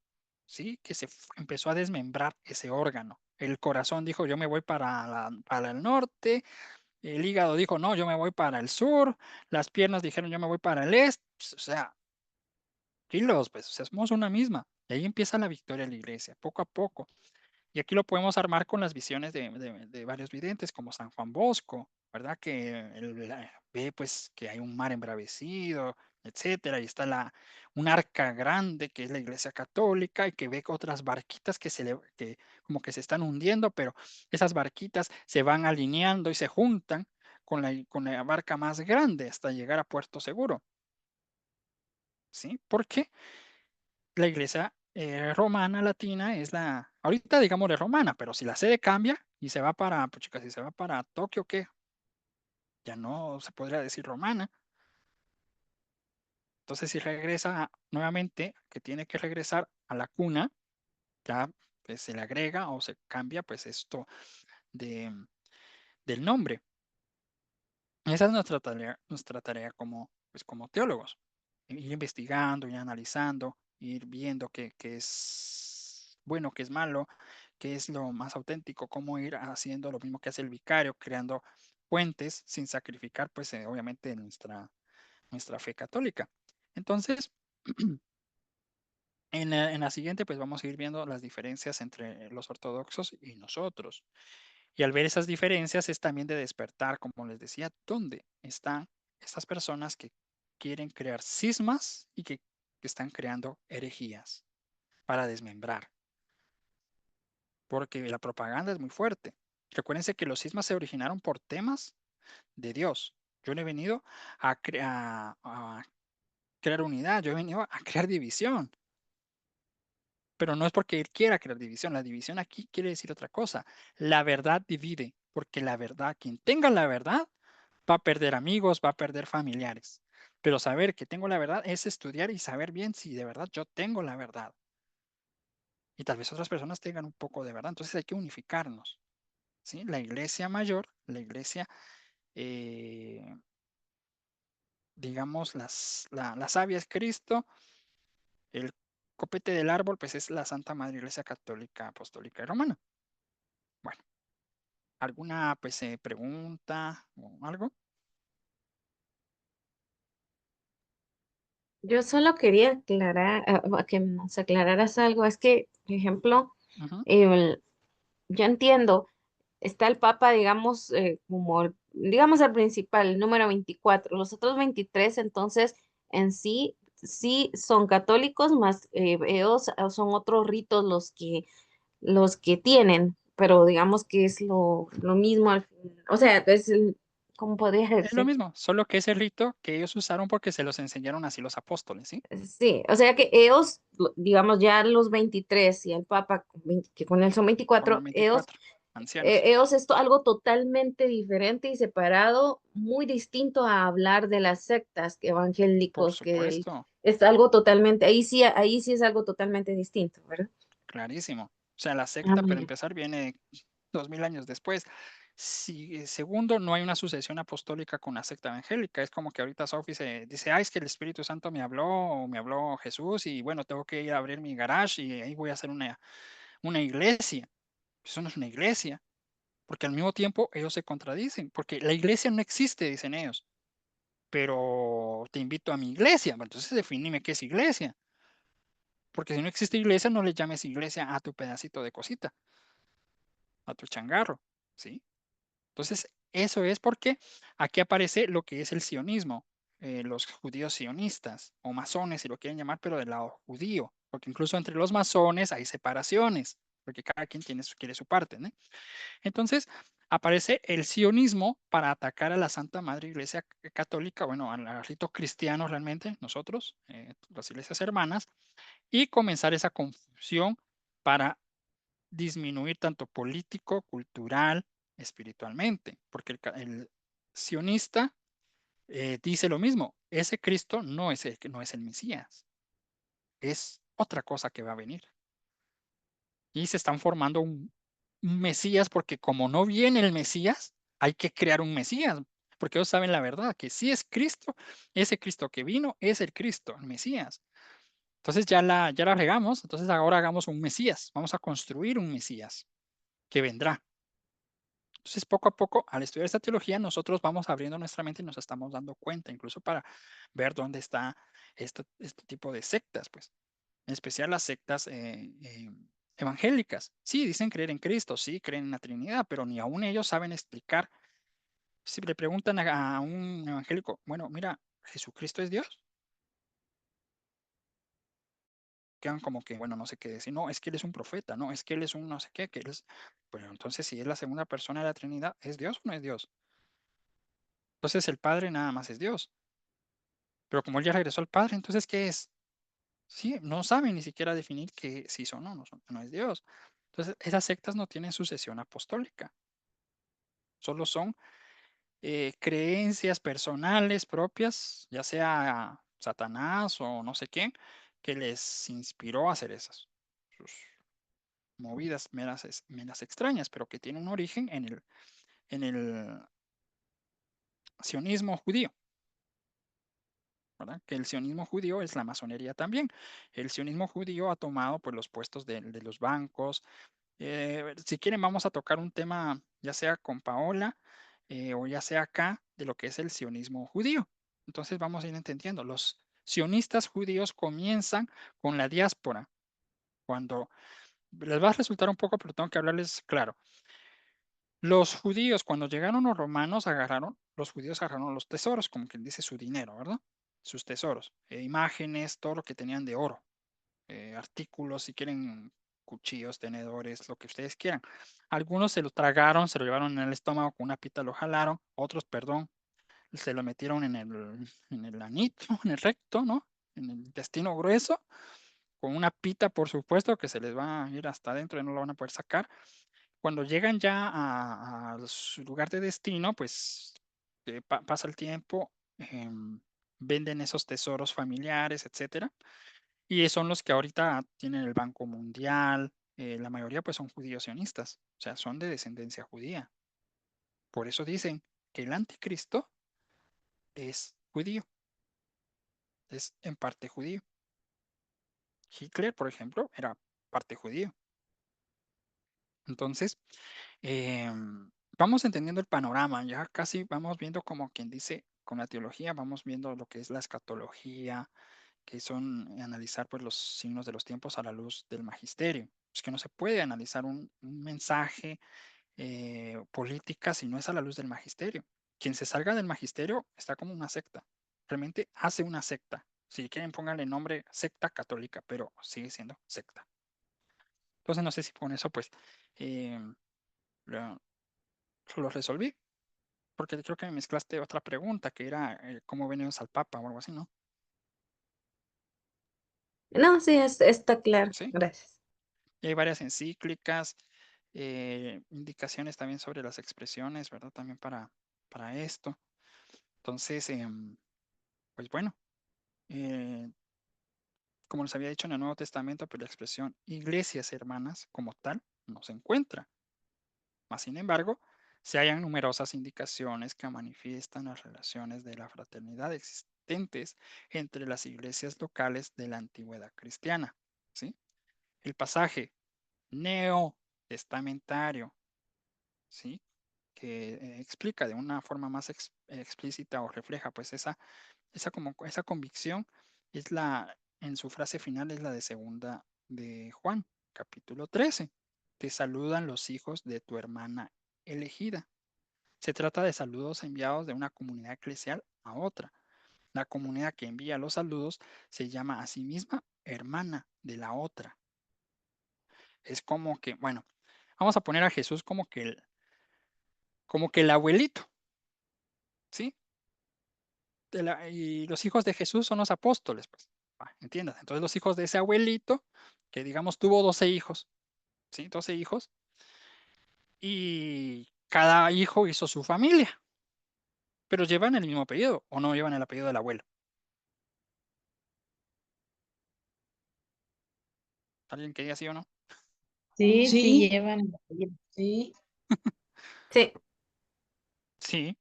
¿sí? Que empezó a desmembrar ese órgano. El corazón dijo, yo me voy para el norte. El hígado dijo, no, yo me voy para el sur. Las piernas dijeron, yo me voy para el este. Pues, o sea, kilos, pues, o sea, somos una misma. Y ahí empieza la victoria de la iglesia, poco a poco. Y aquí lo podemos armar con las visiones de varios videntes, como San Juan Bosco, ¿verdad? Que él ve pues que hay un mar embravecido, etcétera, y está un arca grande que es la iglesia católica y que ve otras barquitas que como que se están hundiendo, pero esas barquitas se van alineando y se juntan con la barca más grande hasta llegar a puerto seguro, ¿sí? Porque la iglesia romana latina es ahorita digámosle romana, pero si la sede cambia y se va pues chicas, si se va para Tokio, ¿qué? Ya no se podría decir romana. Entonces, si regresa nuevamente, que tiene que regresar a la cuna, ya pues, se le agrega o se cambia pues esto de, del nombre. Esa es nuestra tarea como, pues, como teólogos. Ir investigando, ir analizando, ir viendo qué es bueno, qué es malo, qué es lo más auténtico, cómo ir haciendo lo mismo que hace el vicario, creando puentes sin sacrificar, pues obviamente nuestra fe católica. Entonces, en la siguiente, pues vamos a ir viendo las diferencias entre los ortodoxos y nosotros. Y al ver esas diferencias es también de despertar, como les decía, dónde están estas personas que quieren crear cismas y que están creando herejías para desmembrar, porque la propaganda es muy fuerte. Recuérdense que los cismas se originaron por temas de Dios. Yo no he venido a crear unidad, yo he venido a crear división. Pero no es porque él quiera crear división. La división aquí quiere decir otra cosa. La verdad divide, porque la verdad, quien tenga la verdad, va a perder amigos, va a perder familiares. Pero saber que tengo la verdad es estudiar y saber bien si de verdad yo tengo la verdad. Y tal vez otras personas tengan un poco de verdad. Entonces hay que unificarnos. ¿Sí? La iglesia mayor, la iglesia eh, digamos, la savia es Cristo, el copete del árbol, pues es la Santa Madre Iglesia Católica, Apostólica y Romana. Bueno, ¿alguna pues pregunta o algo? Yo solo quería aclarar, que nos aclararas algo. Es que, por ejemplo, Ujú, el- yo entiendo, está el Papa, digamos, como, digamos, el principal, el número 24. Los otros 23, entonces, en sí, sí son católicos, más ellos son otros ritos los que tienen, pero digamos que es lo mismo al fin. O sea, es el, ¿cómo podría es lo decir? mismo, solo que ese rito que ellos usaron porque se los enseñaron así los apóstoles, ¿sí? Sí, o sea que ellos, digamos, ya los 23 y el Papa, que con él son Con el 24, 24, ancianos, ellos esto algo totalmente diferente y separado, muy distinto a hablar de las sectas por evangélicos, supuesto, es algo totalmente, ahí sí es algo totalmente distinto, ¿verdad? clarísimo. O sea, la Ah, secta, muy para bien. empezar, viene 2000 años después. Segundo, no hay una sucesión apostólica con la secta evangélica. Es como que ahorita Sophie se dice, ay, es que el Espíritu Santo me habló, o me habló Jesús, y bueno, tengo que ir a abrir mi garage y ahí voy a hacer una iglesia. Eso no es una iglesia, porque al mismo tiempo ellos se contradicen, porque la iglesia no existe, dicen ellos, pero te invito a mi iglesia. Bueno, entonces definime qué es iglesia, porque si no existe iglesia, no le llames iglesia a tu pedacito de cosita, a tu changarro, ¿sí? Entonces, eso es porque aquí aparece lo que es el sionismo, los judíos sionistas o masones, si lo quieren llamar, pero del lado judío, porque incluso entre los masones hay separaciones, porque cada quien quiere su parte, ¿no? Entonces, aparece el sionismo para atacar a la Santa Madre Iglesia Católica, bueno, al rito cristiano realmente, nosotros, las iglesias hermanas, y comenzar esa confusión para disminuir tanto político, cultural, espiritualmente, porque el sionista dice lo mismo, ese Cristo no es el Mesías, es otra cosa que va a venir. Y se están formando un Mesías porque como no viene el Mesías, hay que crear un Mesías, porque ellos saben la verdad, que si es Cristo, ese Cristo que vino es el Cristo, el Mesías. Entonces ya la regamos, entonces ahora hagamos un Mesías, vamos a construir un Mesías que vendrá. Entonces, poco a poco, al estudiar esta teología, nosotros vamos abriendo nuestra mente y nos estamos dando cuenta, incluso para ver dónde está este tipo de sectas, pues, en especial las sectas evangélicas. Sí, dicen creer en Cristo, sí, creen en la Trinidad, pero ni aún ellos saben explicar. Si le preguntan a un evangélico, bueno, mira, ¿Jesucristo es Dios? Quedan como que, bueno, no sé qué decir. No, es que él es un profeta, no, es que él es un no sé qué, que él es. Pero entonces, si es la segunda persona de la Trinidad, ¿es Dios o no es Dios? Entonces, el Padre nada más es Dios. Pero como él ya regresó al Padre, entonces, ¿qué es? Sí, no saben ni siquiera definir qué sí son o no es Dios. Entonces, esas sectas no tienen sucesión apostólica, solo son creencias personales propias, ya sea Satanás o no sé quién, que les inspiró a hacer esas sus movidas meras extrañas, pero que tienen un origen en el sionismo judío. ¿Verdad? Que el sionismo judío es la masonería también. El sionismo judío ha tomado pues, los puestos de los bancos. Si quieren, vamos a tocar un tema, ya sea con Paola o ya sea acá, de lo que es el sionismo judío. Entonces vamos a ir entendiendo. Los sionistas judíos comienzan con la diáspora. Cuando les va a resultar un poco, pero tengo que hablarles claro. Los judíos, cuando llegaron los romanos, los judíos agarraron los tesoros, como quien dice su dinero, ¿verdad? Sus tesoros, imágenes, todo lo que tenían de oro, artículos, si quieren, cuchillos, tenedores, lo que ustedes quieran. Algunos se lo tragaron, se lo llevaron en el estómago, con una pita lo jalaron, otros, perdón, se lo metieron en el anito, en el recto, ¿no? En el intestino grueso, con una pita, por supuesto, que se les va a ir hasta adentro y no lo van a poder sacar. Cuando llegan ya a su lugar de destino, pues pasa el tiempo, venden esos tesoros familiares, etcétera, y son los que ahorita tienen el Banco Mundial. La mayoría pues son judíos sionistas, o sea, son de descendencia judía. Por eso dicen que el anticristo es judío. es en parte judío. Hitler, por ejemplo, era parte judío. Entonces, vamos entendiendo el panorama, ya casi vamos viendo como quien dice con la teología, vamos viendo lo que es la escatología, que son analizar pues los signos de los tiempos a la luz del magisterio. Es que no se puede analizar un mensaje política si no es a la luz del magisterio. Quien se salga del magisterio está como una secta, realmente hace una secta. Si quieren pónganle nombre secta católica, pero sigue siendo secta. Entonces no sé si con eso pues lo, lo resolví, porque creo que me mezclaste otra pregunta que era cómo venimos al Papa o algo así, ¿no? No, sí, está claro. Sí. Gracias. Y hay varias encíclicas, indicaciones también sobre las expresiones, ¿verdad? También para esto. Entonces, pues bueno, como les había dicho en el Nuevo Testamento, pues la expresión iglesias hermanas como tal no se encuentra. Mas, sin embargo, se hallan numerosas indicaciones que manifiestan las relaciones de la fraternidad existentes entre las iglesias locales de la antigüedad cristiana. ¿Sí? El pasaje neotestamentario, ¿sí? Que explica de una forma más explícita o refleja pues esa convicción es en su frase final es la de segunda de Juan, capítulo 13. Te saludan los hijos de tu hermana elegida. Se trata de saludos enviados de una comunidad eclesial a otra. La comunidad que envía los saludos se llama a sí misma hermana de la otra. Es como que, bueno, vamos a poner a Jesús como que el abuelito, ¿sí? Y los hijos de Jesús son los apóstoles, pues, entiendan. Entonces los hijos de ese abuelito, que digamos tuvo 12 hijos, ¿sí? 12 hijos, y cada hijo hizo su familia, pero llevan el mismo apellido o no llevan el apellido del abuelo. ¿Alguien que diga sí o no? Sí, sí Sí, llevan el apellido. sí. Sí, Sí,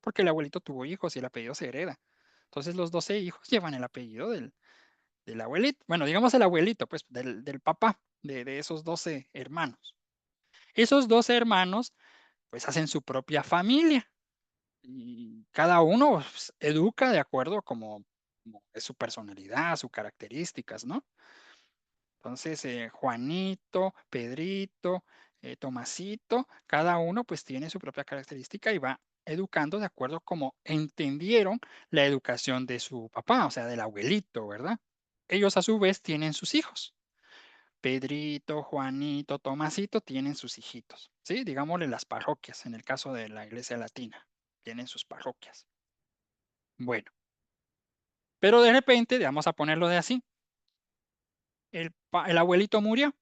porque el abuelito tuvo hijos y el apellido se hereda. Entonces los 12 hijos llevan el apellido del abuelito. Bueno, digamos el abuelito, pues, del papá de esos 12 hermanos. Esos 12 hermanos, pues, hacen su propia familia. Y cada uno pues, educa de acuerdo como es su personalidad, sus características, ¿no? Entonces, Juanito, Pedrito, Tomasito, cada uno pues tiene su propia característica y va educando de acuerdo como entendieron la educación de su papá, o sea, del abuelito, ¿verdad? Ellos a su vez tienen sus hijos. Pedrito, Juanito, Tomasito tienen sus hijitos, ¿sí? Digámosle las parroquias, en el caso de la iglesia latina, tienen sus parroquias. Bueno, pero de repente, vamos a ponerlo de así, el abuelito murió,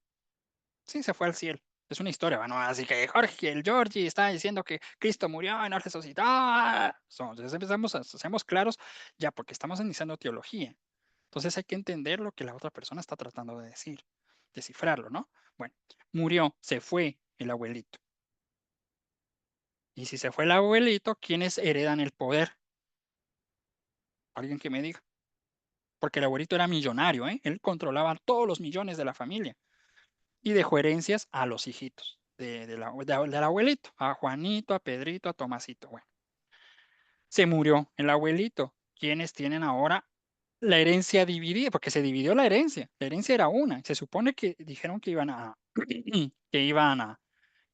sí, se fue al cielo. Es una historia, bueno, así que Jorge, el Georgie está diciendo que Cristo murió y no resucitó. Entonces hacemos claros ya, porque estamos iniciando teología. Entonces hay que entender lo que la otra persona está tratando de decir, descifrarlo, ¿no? Bueno, murió, se fue el abuelito. Y si se fue el abuelito, ¿quiénes heredan el poder? Alguien que me diga. Porque el abuelito era millonario, ¿eh? Él controlaba todos los millones de la familia y dejó herencias a los hijitos del abuelito, a Juanito, a Pedrito, a Tomasito. Bueno, se murió el abuelito. ¿Quiénes tienen ahora la herencia dividida? Porque se dividió la herencia. La herencia era una. Se supone que dijeron que iban a,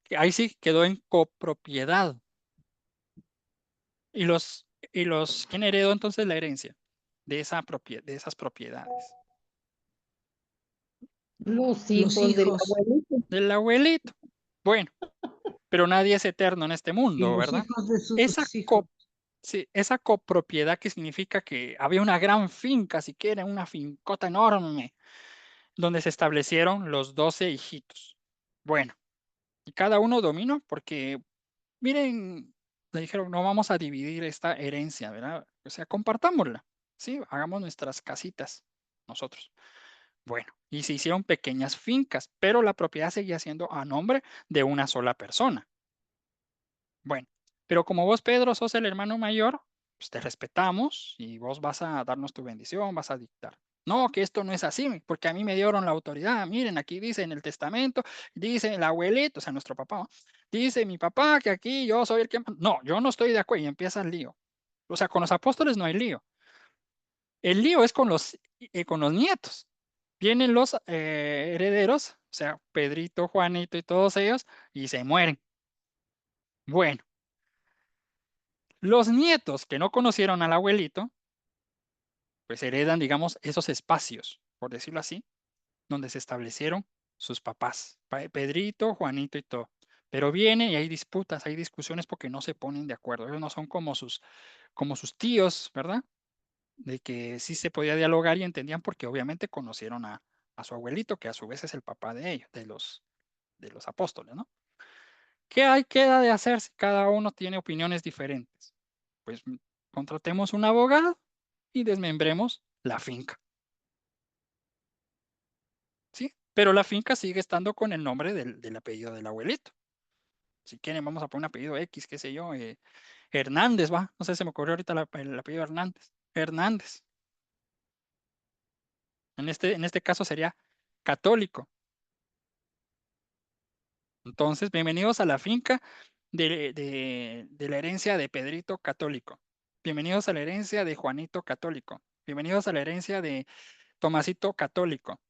que ahí sí quedó en copropiedad. ¿Quién heredó entonces la herencia de de esas propiedades? Los Los hijos del hijos abuelito. Del abuelito. Bueno, pero nadie es eterno en este y mundo, los ¿verdad? hijos de Esa, sus hijos. co- sí, esa copropiedad que significa que había una gran finca, siquiera una fincota enorme, donde se establecieron los 12 hijitos. Bueno, y cada uno dominó porque, miren, le dijeron, no vamos a dividir esta herencia, ¿verdad? O sea, compartámosla, ¿sí? Hagamos nuestras casitas nosotros. Bueno, y se hicieron pequeñas fincas, pero la propiedad seguía siendo a nombre de una sola persona. Bueno, pero como vos, Pedro, sos el hermano mayor, pues te respetamos y vos vas a darnos tu bendición, vas a dictar. No, que esto no es así, porque a mí me dieron la autoridad. Miren, aquí dice en el testamento, dice el abuelito, o sea, nuestro papá, ¿no? Dice mi papá que aquí yo soy el que... No, yo no estoy de acuerdo y empieza el lío. O sea, con los apóstoles no hay lío. El lío es con los nietos. Vienen los herederos, o sea, Pedrito, Juanito y todos ellos, y se mueren. Bueno, los nietos que no conocieron al abuelito, pues heredan, digamos, esos espacios, por decirlo así, donde se establecieron sus papás, Pedrito, Juanito y todo. Pero viene y hay disputas, hay discusiones porque no se ponen de acuerdo. Ellos no son como sus tíos, ¿verdad? De que sí se podía dialogar y entendían porque obviamente conocieron a su abuelito, que a su vez es el papá de ellos, de los apóstoles, ¿no? ¿Queda de hacer si cada uno tiene opiniones diferentes? Pues contratemos un abogado y desmembremos la finca. ¿Sí? Pero la finca sigue estando con el nombre del apellido del abuelito. Si quieren, vamos a poner un apellido X, qué sé yo, Hernández, va. No sé, se me ocurrió ahorita el apellido Hernández. Hernández. En este caso sería católico. Entonces, bienvenidos a la finca de la herencia de Pedrito Católico. Bienvenidos a la herencia de Juanito Católico. Bienvenidos a la herencia de Tomasito Católico.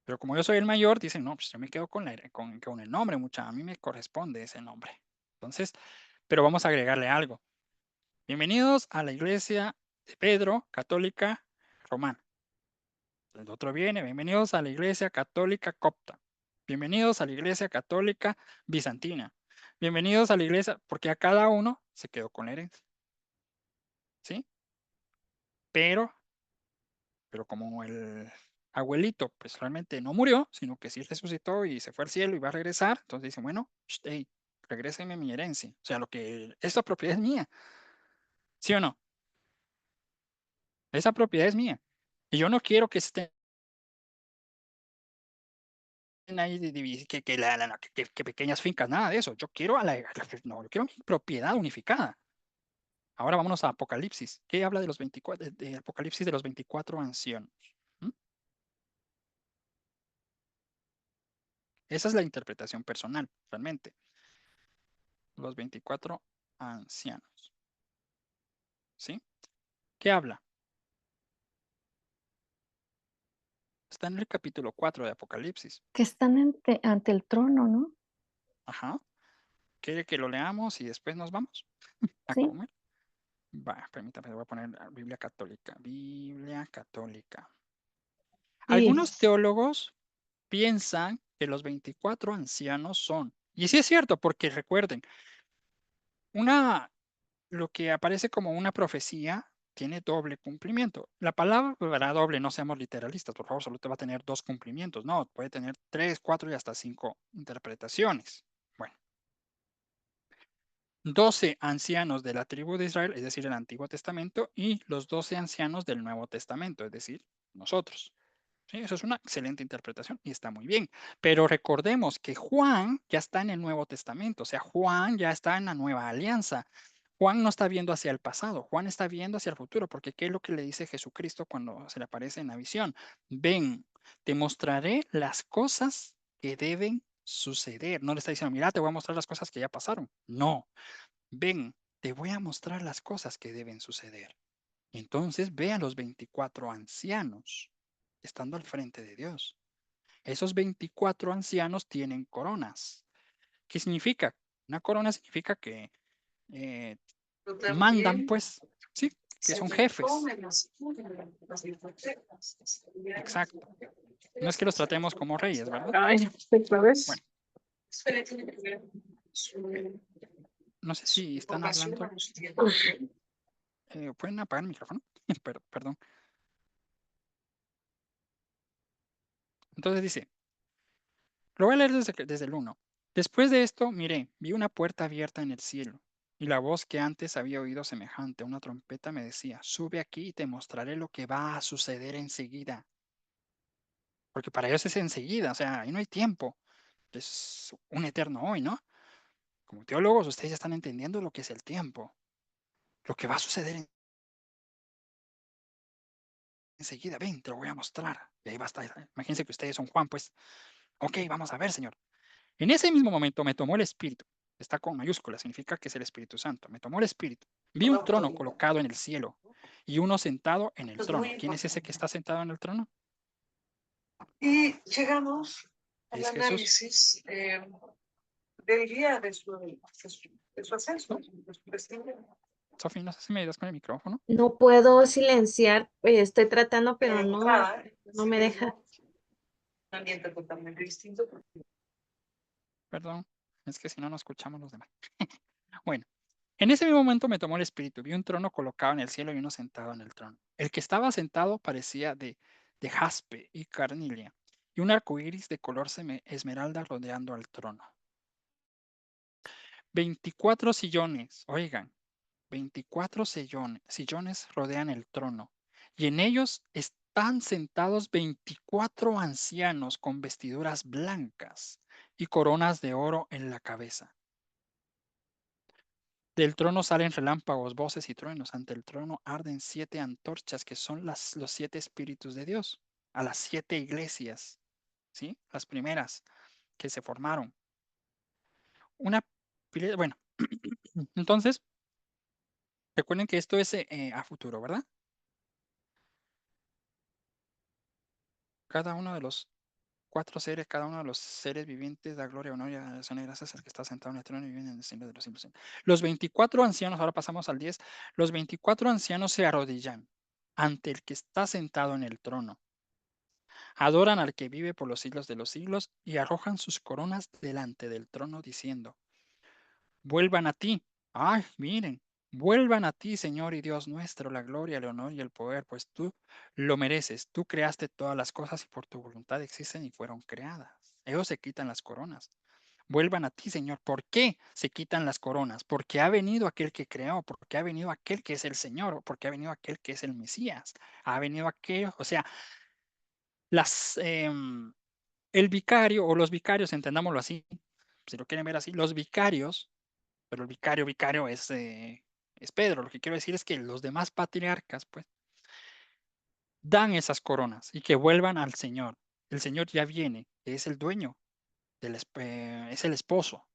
Pero como yo soy el mayor, dicen, no, pues yo me quedo con el nombre, mucha, a mí me corresponde ese nombre. Entonces, pero vamos a agregarle algo. Bienvenidos a la iglesia de Pedro Católica Romana. El otro viene, bienvenidos a la iglesia católica copta. Bienvenidos a la iglesia católica bizantina. Bienvenidos a la iglesia, porque a cada uno se quedó con la herencia. ¿Sí? Pero como el abuelito, pues realmente no murió, sino que sí resucitó y se fue al cielo y va a regresar, entonces dicen, bueno, hey, regréseme mi herencia. O sea, esta propiedad es mía. ¿Sí o no? Esa propiedad es mía. Y yo no quiero que estén ahí que pequeñas fincas, nada de eso. Yo quiero no, yo quiero mi propiedad unificada. Ahora vámonos a Apocalipsis. ¿Qué habla de los 24, de Apocalipsis de los 24 ancianos? ¿Mm? Esa es la interpretación personal, realmente. Los 24 ancianos. ¿Sí? ¿Qué habla? Está en el capítulo 4 de Apocalipsis. Que están ante el trono, ¿no? Ajá. ¿Quiere que lo leamos y después nos vamos a Sí. comer? Va, permítame, voy a poner Biblia Católica. Biblia Católica. Algunos teólogos piensan que los 24 ancianos son, y sí es cierto, porque recuerden, lo que aparece como una profecía tiene doble cumplimiento. La palabra doble, no seamos literalistas, por favor, solo te va a tener dos cumplimientos. No, puede tener 3, 4 y hasta 5 interpretaciones. Bueno, 12 ancianos de la tribu de Israel, es decir, el Antiguo Testamento, y los 12 ancianos del Nuevo Testamento, es decir, nosotros. Sí, eso es una excelente interpretación y está muy bien. Pero recordemos que Juan ya está en el Nuevo Testamento, o sea, Juan ya está en la nueva alianza. Juan no está viendo hacia el pasado, Juan está viendo hacia el futuro, porque ¿qué es lo que le dice Jesucristo cuando se le aparece en la visión? Ven, te mostraré las cosas que deben suceder. No le está diciendo, mira, te voy a mostrar las cosas que ya pasaron. No, ven, te voy a mostrar las cosas que deben suceder. Entonces ve a los 24 ancianos estando al frente de Dios. Esos 24 ancianos tienen coronas. ¿Qué significa? Una corona significa que eh, mandan, pues, sí, que son jefes. Exacto. No es que los tratemos como reyes, ¿verdad? Ay, otra vez. Bueno, no sé si están hablando. ¿Pueden apagar el micrófono? Perdón. Entonces dice, lo voy a leer desde el 1. Después de esto, miré, vi una puerta abierta en el cielo, y la voz que antes había oído semejante a una trompeta me decía, sube aquí y te mostraré lo que va a suceder enseguida. Porque para ellos es enseguida, o sea, ahí no hay tiempo. Es un eterno hoy, ¿no? Como teólogos, ustedes ya están entendiendo lo que es el tiempo. lo que va a suceder enseguida. Ven, te lo voy a mostrar. Y ahí va a estar. Imagínense que ustedes son Juan, pues, ok, vamos a ver, Señor. En ese mismo momento me tomó el Espíritu. Está con mayúsculas, significa que es el Espíritu Santo. Me tomó el Espíritu. Vi un trono colocado en el cielo y uno sentado en el trono. ¿Quién es ese que está sentado en el trono? Y llegamos al Es Jesús. análisis del día de su ascenso, de su descendencia. Sofía, no sé si me ayudas con el micrófono. No puedo silenciar, estoy tratando, pero De no, entrada, no me deja. un ambiente totalmente distinto. Perdón, es que si no, no escuchamos los demás. Bueno, en ese mismo momento me tomó el Espíritu. Vi un trono colocado en el cielo y uno sentado en el trono. El que estaba sentado parecía de jaspe y carnilia, y un arco iris de color esmeralda rodeando al trono. 24 sillones, oigan, 24 sillones rodean el trono, y en ellos están sentados 24 ancianos con vestiduras blancas y coronas de oro en la cabeza. Del trono salen relámpagos, voces y truenos. Ante el trono arden 7 antorchas que son los 7 espíritus de Dios, a las 7 iglesias, ¿sí? Las primeras que se formaron. Bueno, entonces, recuerden que esto es a futuro, ¿verdad? Cada uno de los 4 seres, cada uno de los seres vivientes da gloria, honor y adoración y gracias al que está sentado en el trono y vive en el cielo de los siglos. Los 24 ancianos, ahora pasamos al 10, los 24 ancianos se arrodillan ante el que está sentado en el trono. Adoran al que vive por los siglos de los siglos y arrojan sus coronas delante del trono diciendo, vuelvan a ti. Ay, miren, vuelvan a ti, Señor y Dios nuestro, la gloria, el honor y el poder, pues tú lo mereces. Tú creaste todas las cosas y por tu voluntad existen y fueron creadas. Ellos se quitan las coronas. Vuelvan a ti, Señor. ¿Por qué se quitan las coronas? Porque ha venido aquel que creó, porque ha venido aquel que es el Señor, porque ha venido aquel que es el Mesías. Ha venido aquel, o sea, las, el vicario o los vicarios, entendámoslo así, si lo quieren ver así, los vicarios, pero el vicario es Pedro. Lo que quiero decir es que los demás patriarcas, pues, dan esas coronas y que vuelvan al Señor. El Señor ya viene, es el dueño, es el esposo,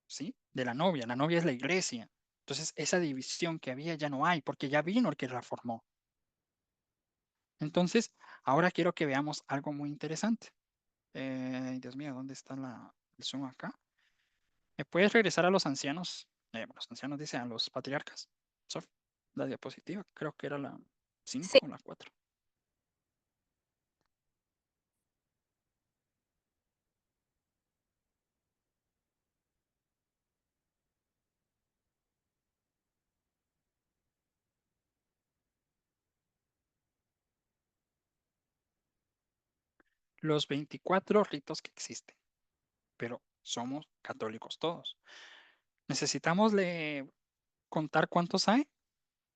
¿sí? De la novia. La novia es la iglesia. Entonces, esa división que había ya no hay, porque ya vino el que la formó. Entonces, ahora quiero que veamos algo muy interesante. Dios mío, ¿dónde está el zoom acá? ¿Me puedes regresar a los ancianos? Los ancianos dicen a los patriarcas. Sof, la diapositiva, creo que era la 5 Sí, o la 4. Los 24 ritos que existen, pero somos católicos todos. Necesitamos contar cuántos hay.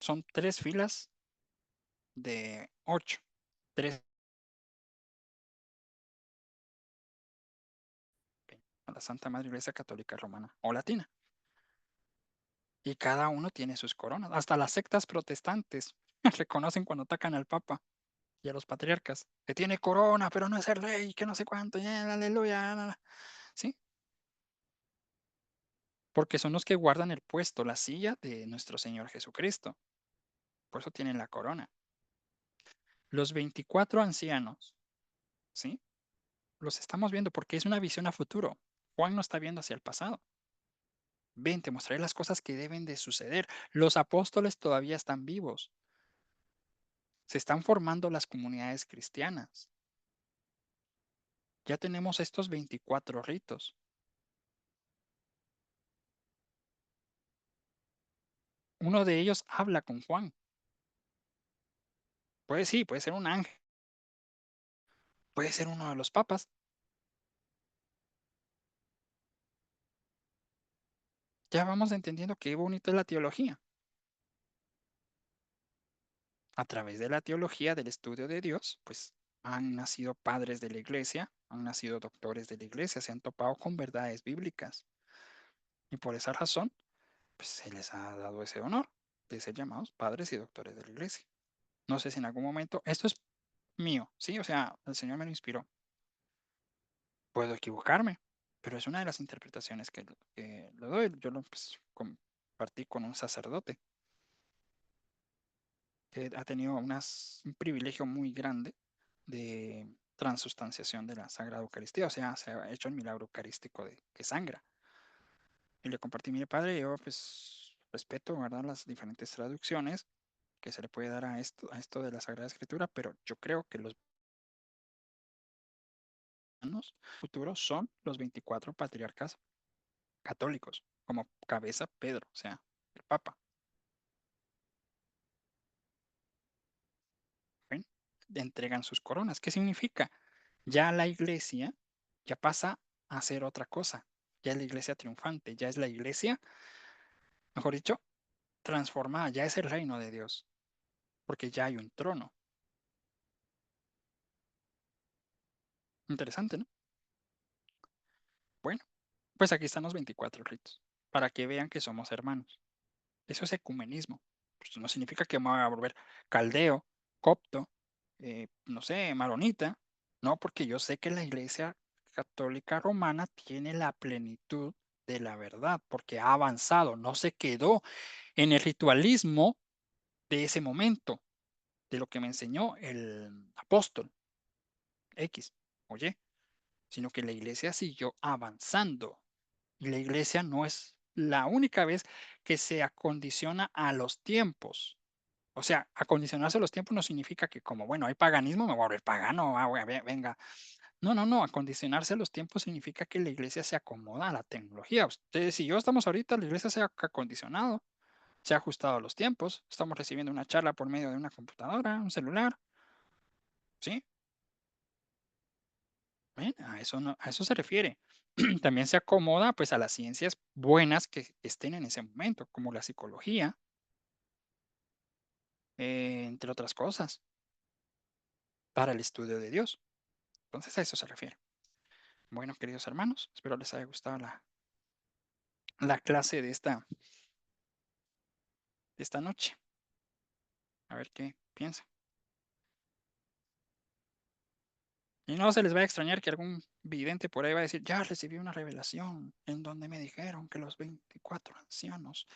Son 3 filas de 8. 3 a la Santa Madre Iglesia Católica Romana o Latina. Y cada uno tiene sus coronas. Hasta las sectas protestantes reconocen cuando atacan al Papa y a los patriarcas, que tiene corona, pero no es el rey, que no sé cuánto, aleluya, ¿sí? Porque son los que guardan el puesto, la silla de nuestro Señor Jesucristo. Por eso tienen la corona. Los 24 ancianos, ¿sí? Los estamos viendo porque es una visión a futuro. Juan no está viendo hacia el pasado. Ven, te mostraré las cosas que deben de suceder. Los apóstoles todavía están vivos. Se están formando las comunidades cristianas. Ya tenemos estos 24 ritos. Uno de ellos habla con Juan. Puede ser un ángel. Puede ser uno de los papas. Ya vamos entendiendo qué bonito es la teología. A través de la teología, del estudio de Dios, pues han nacido padres de la iglesia, han nacido doctores de la iglesia, se han topado con verdades bíblicas. Y por esa razón, pues se les ha dado ese honor. de ser llamados padres y doctores de la iglesia. No sé si en algún momento, esto es mío, ¿sí? O sea, el Señor me lo inspiró. Puedo equivocarme, pero es una de las interpretaciones que le doy. Yo lo pues, compartí con un sacerdote que ha tenido un privilegio muy grande de transustanciación de la Sagrada Eucaristía, o sea, se ha hecho el milagro eucarístico de que sangra. Y le compartí, mire padre, yo pues respeto, ¿verdad?, las diferentes traducciones que se le puede dar a esto de la Sagrada Escritura, pero yo creo que los futuros son los 24 patriarcas católicos, como cabeza Pedro, o sea, el Papa. ¿Ven? Entregan sus coronas. ¿Qué significa? Ya la iglesia ya pasa a ser otra cosa. Ya es la iglesia triunfante, ya es la iglesia, mejor dicho, transformada, ya es el reino de Dios, porque ya hay un trono. Interesante, ¿no? Bueno, pues aquí están los 24 ritos, para que vean que somos hermanos. Eso es ecumenismo. Pues no significa que me voy a volver caldeo, copto, no sé, maronita. No, porque yo sé que la Iglesia Católica Romana tiene la plenitud de la verdad, porque ha avanzado, no se quedó en el ritualismo de ese momento, de lo que me enseñó el apóstol X, oye, sino que la Iglesia siguió avanzando. Y la Iglesia no es la única vez que se acondiciona a los tiempos. O sea, acondicionarse a los tiempos no significa que como, bueno, hay paganismo, me voy a volver pagano, venga. No, no, no, acondicionarse a los tiempos significa que la iglesia se acomoda a la tecnología. Ustedes y yo estamos ahorita, la iglesia se ha acondicionado, se ha ajustado a los tiempos, estamos recibiendo una charla por medio de una computadora, un celular, ¿sí? ¿Ven? A eso, no, a eso se refiere. También se acomoda pues a las ciencias buenas que estén en ese momento, como la psicología, entre otras cosas, para el estudio de Dios. Entonces a eso se refiere. Bueno, queridos hermanos, espero les haya gustado la clase de esta noche. A ver qué piensan. Y no se les va a extrañar que algún vidente por ahí va a decir, ya recibí una revelación en donde me dijeron que los 24 ancianos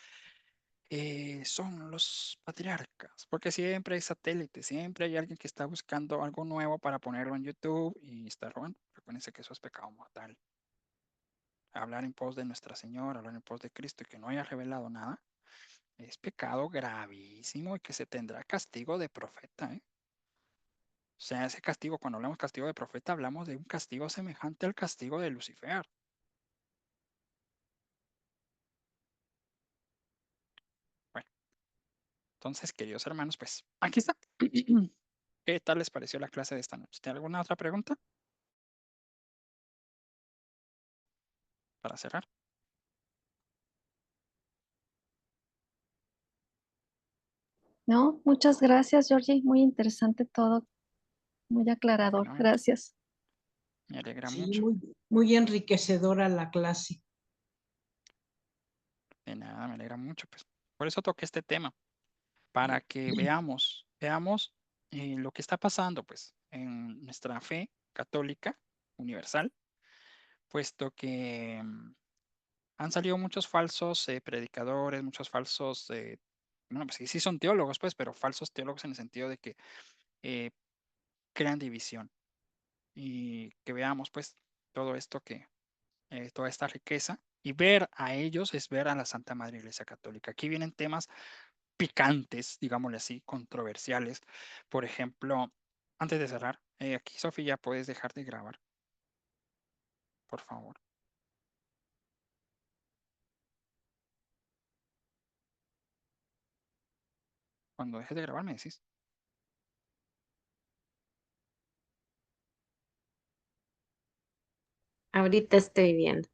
son los patriarcas, porque siempre hay satélites, siempre hay alguien que está buscando algo nuevo para ponerlo en YouTube y está robando. Recuérdense que eso es pecado mortal. Hablar en pos de Nuestra Señora, hablar en pos de Cristo y que no haya revelado nada, es pecado gravísimo y que se tendrá castigo de profeta, ¿eh? O sea, ese castigo, cuando hablamos castigo de profeta, hablamos de un castigo semejante al castigo de Lucifer. Bueno, entonces, queridos hermanos, pues aquí está. ¿Qué tal les pareció la clase de esta noche? ¿Tiene alguna otra pregunta para cerrar? No, muchas gracias, Georgie. Muy interesante todo, muy aclarador. Bueno, Gracias. me alegra Sí, mucho. muy enriquecedora la clase. De nada, me alegra mucho. Pues por eso toqué este tema, para que veamos lo que está pasando, pues, en nuestra fe católica universal, puesto que han salido muchos falsos predicadores, muchos falsos, bueno, pues sí son teólogos, pues, pero falsos teólogos en el sentido de que eh, crean división y que veamos, pues, todo esto toda esta riqueza y ver a ellos es ver a la Santa Madre Iglesia Católica. Aquí vienen temas picantes, digámosle así, controversiales. Por ejemplo, antes de cerrar, aquí, Sofía, puedes dejar de grabar, por favor. Cuando dejes de grabar, me decís. Ahorita estoy viendo.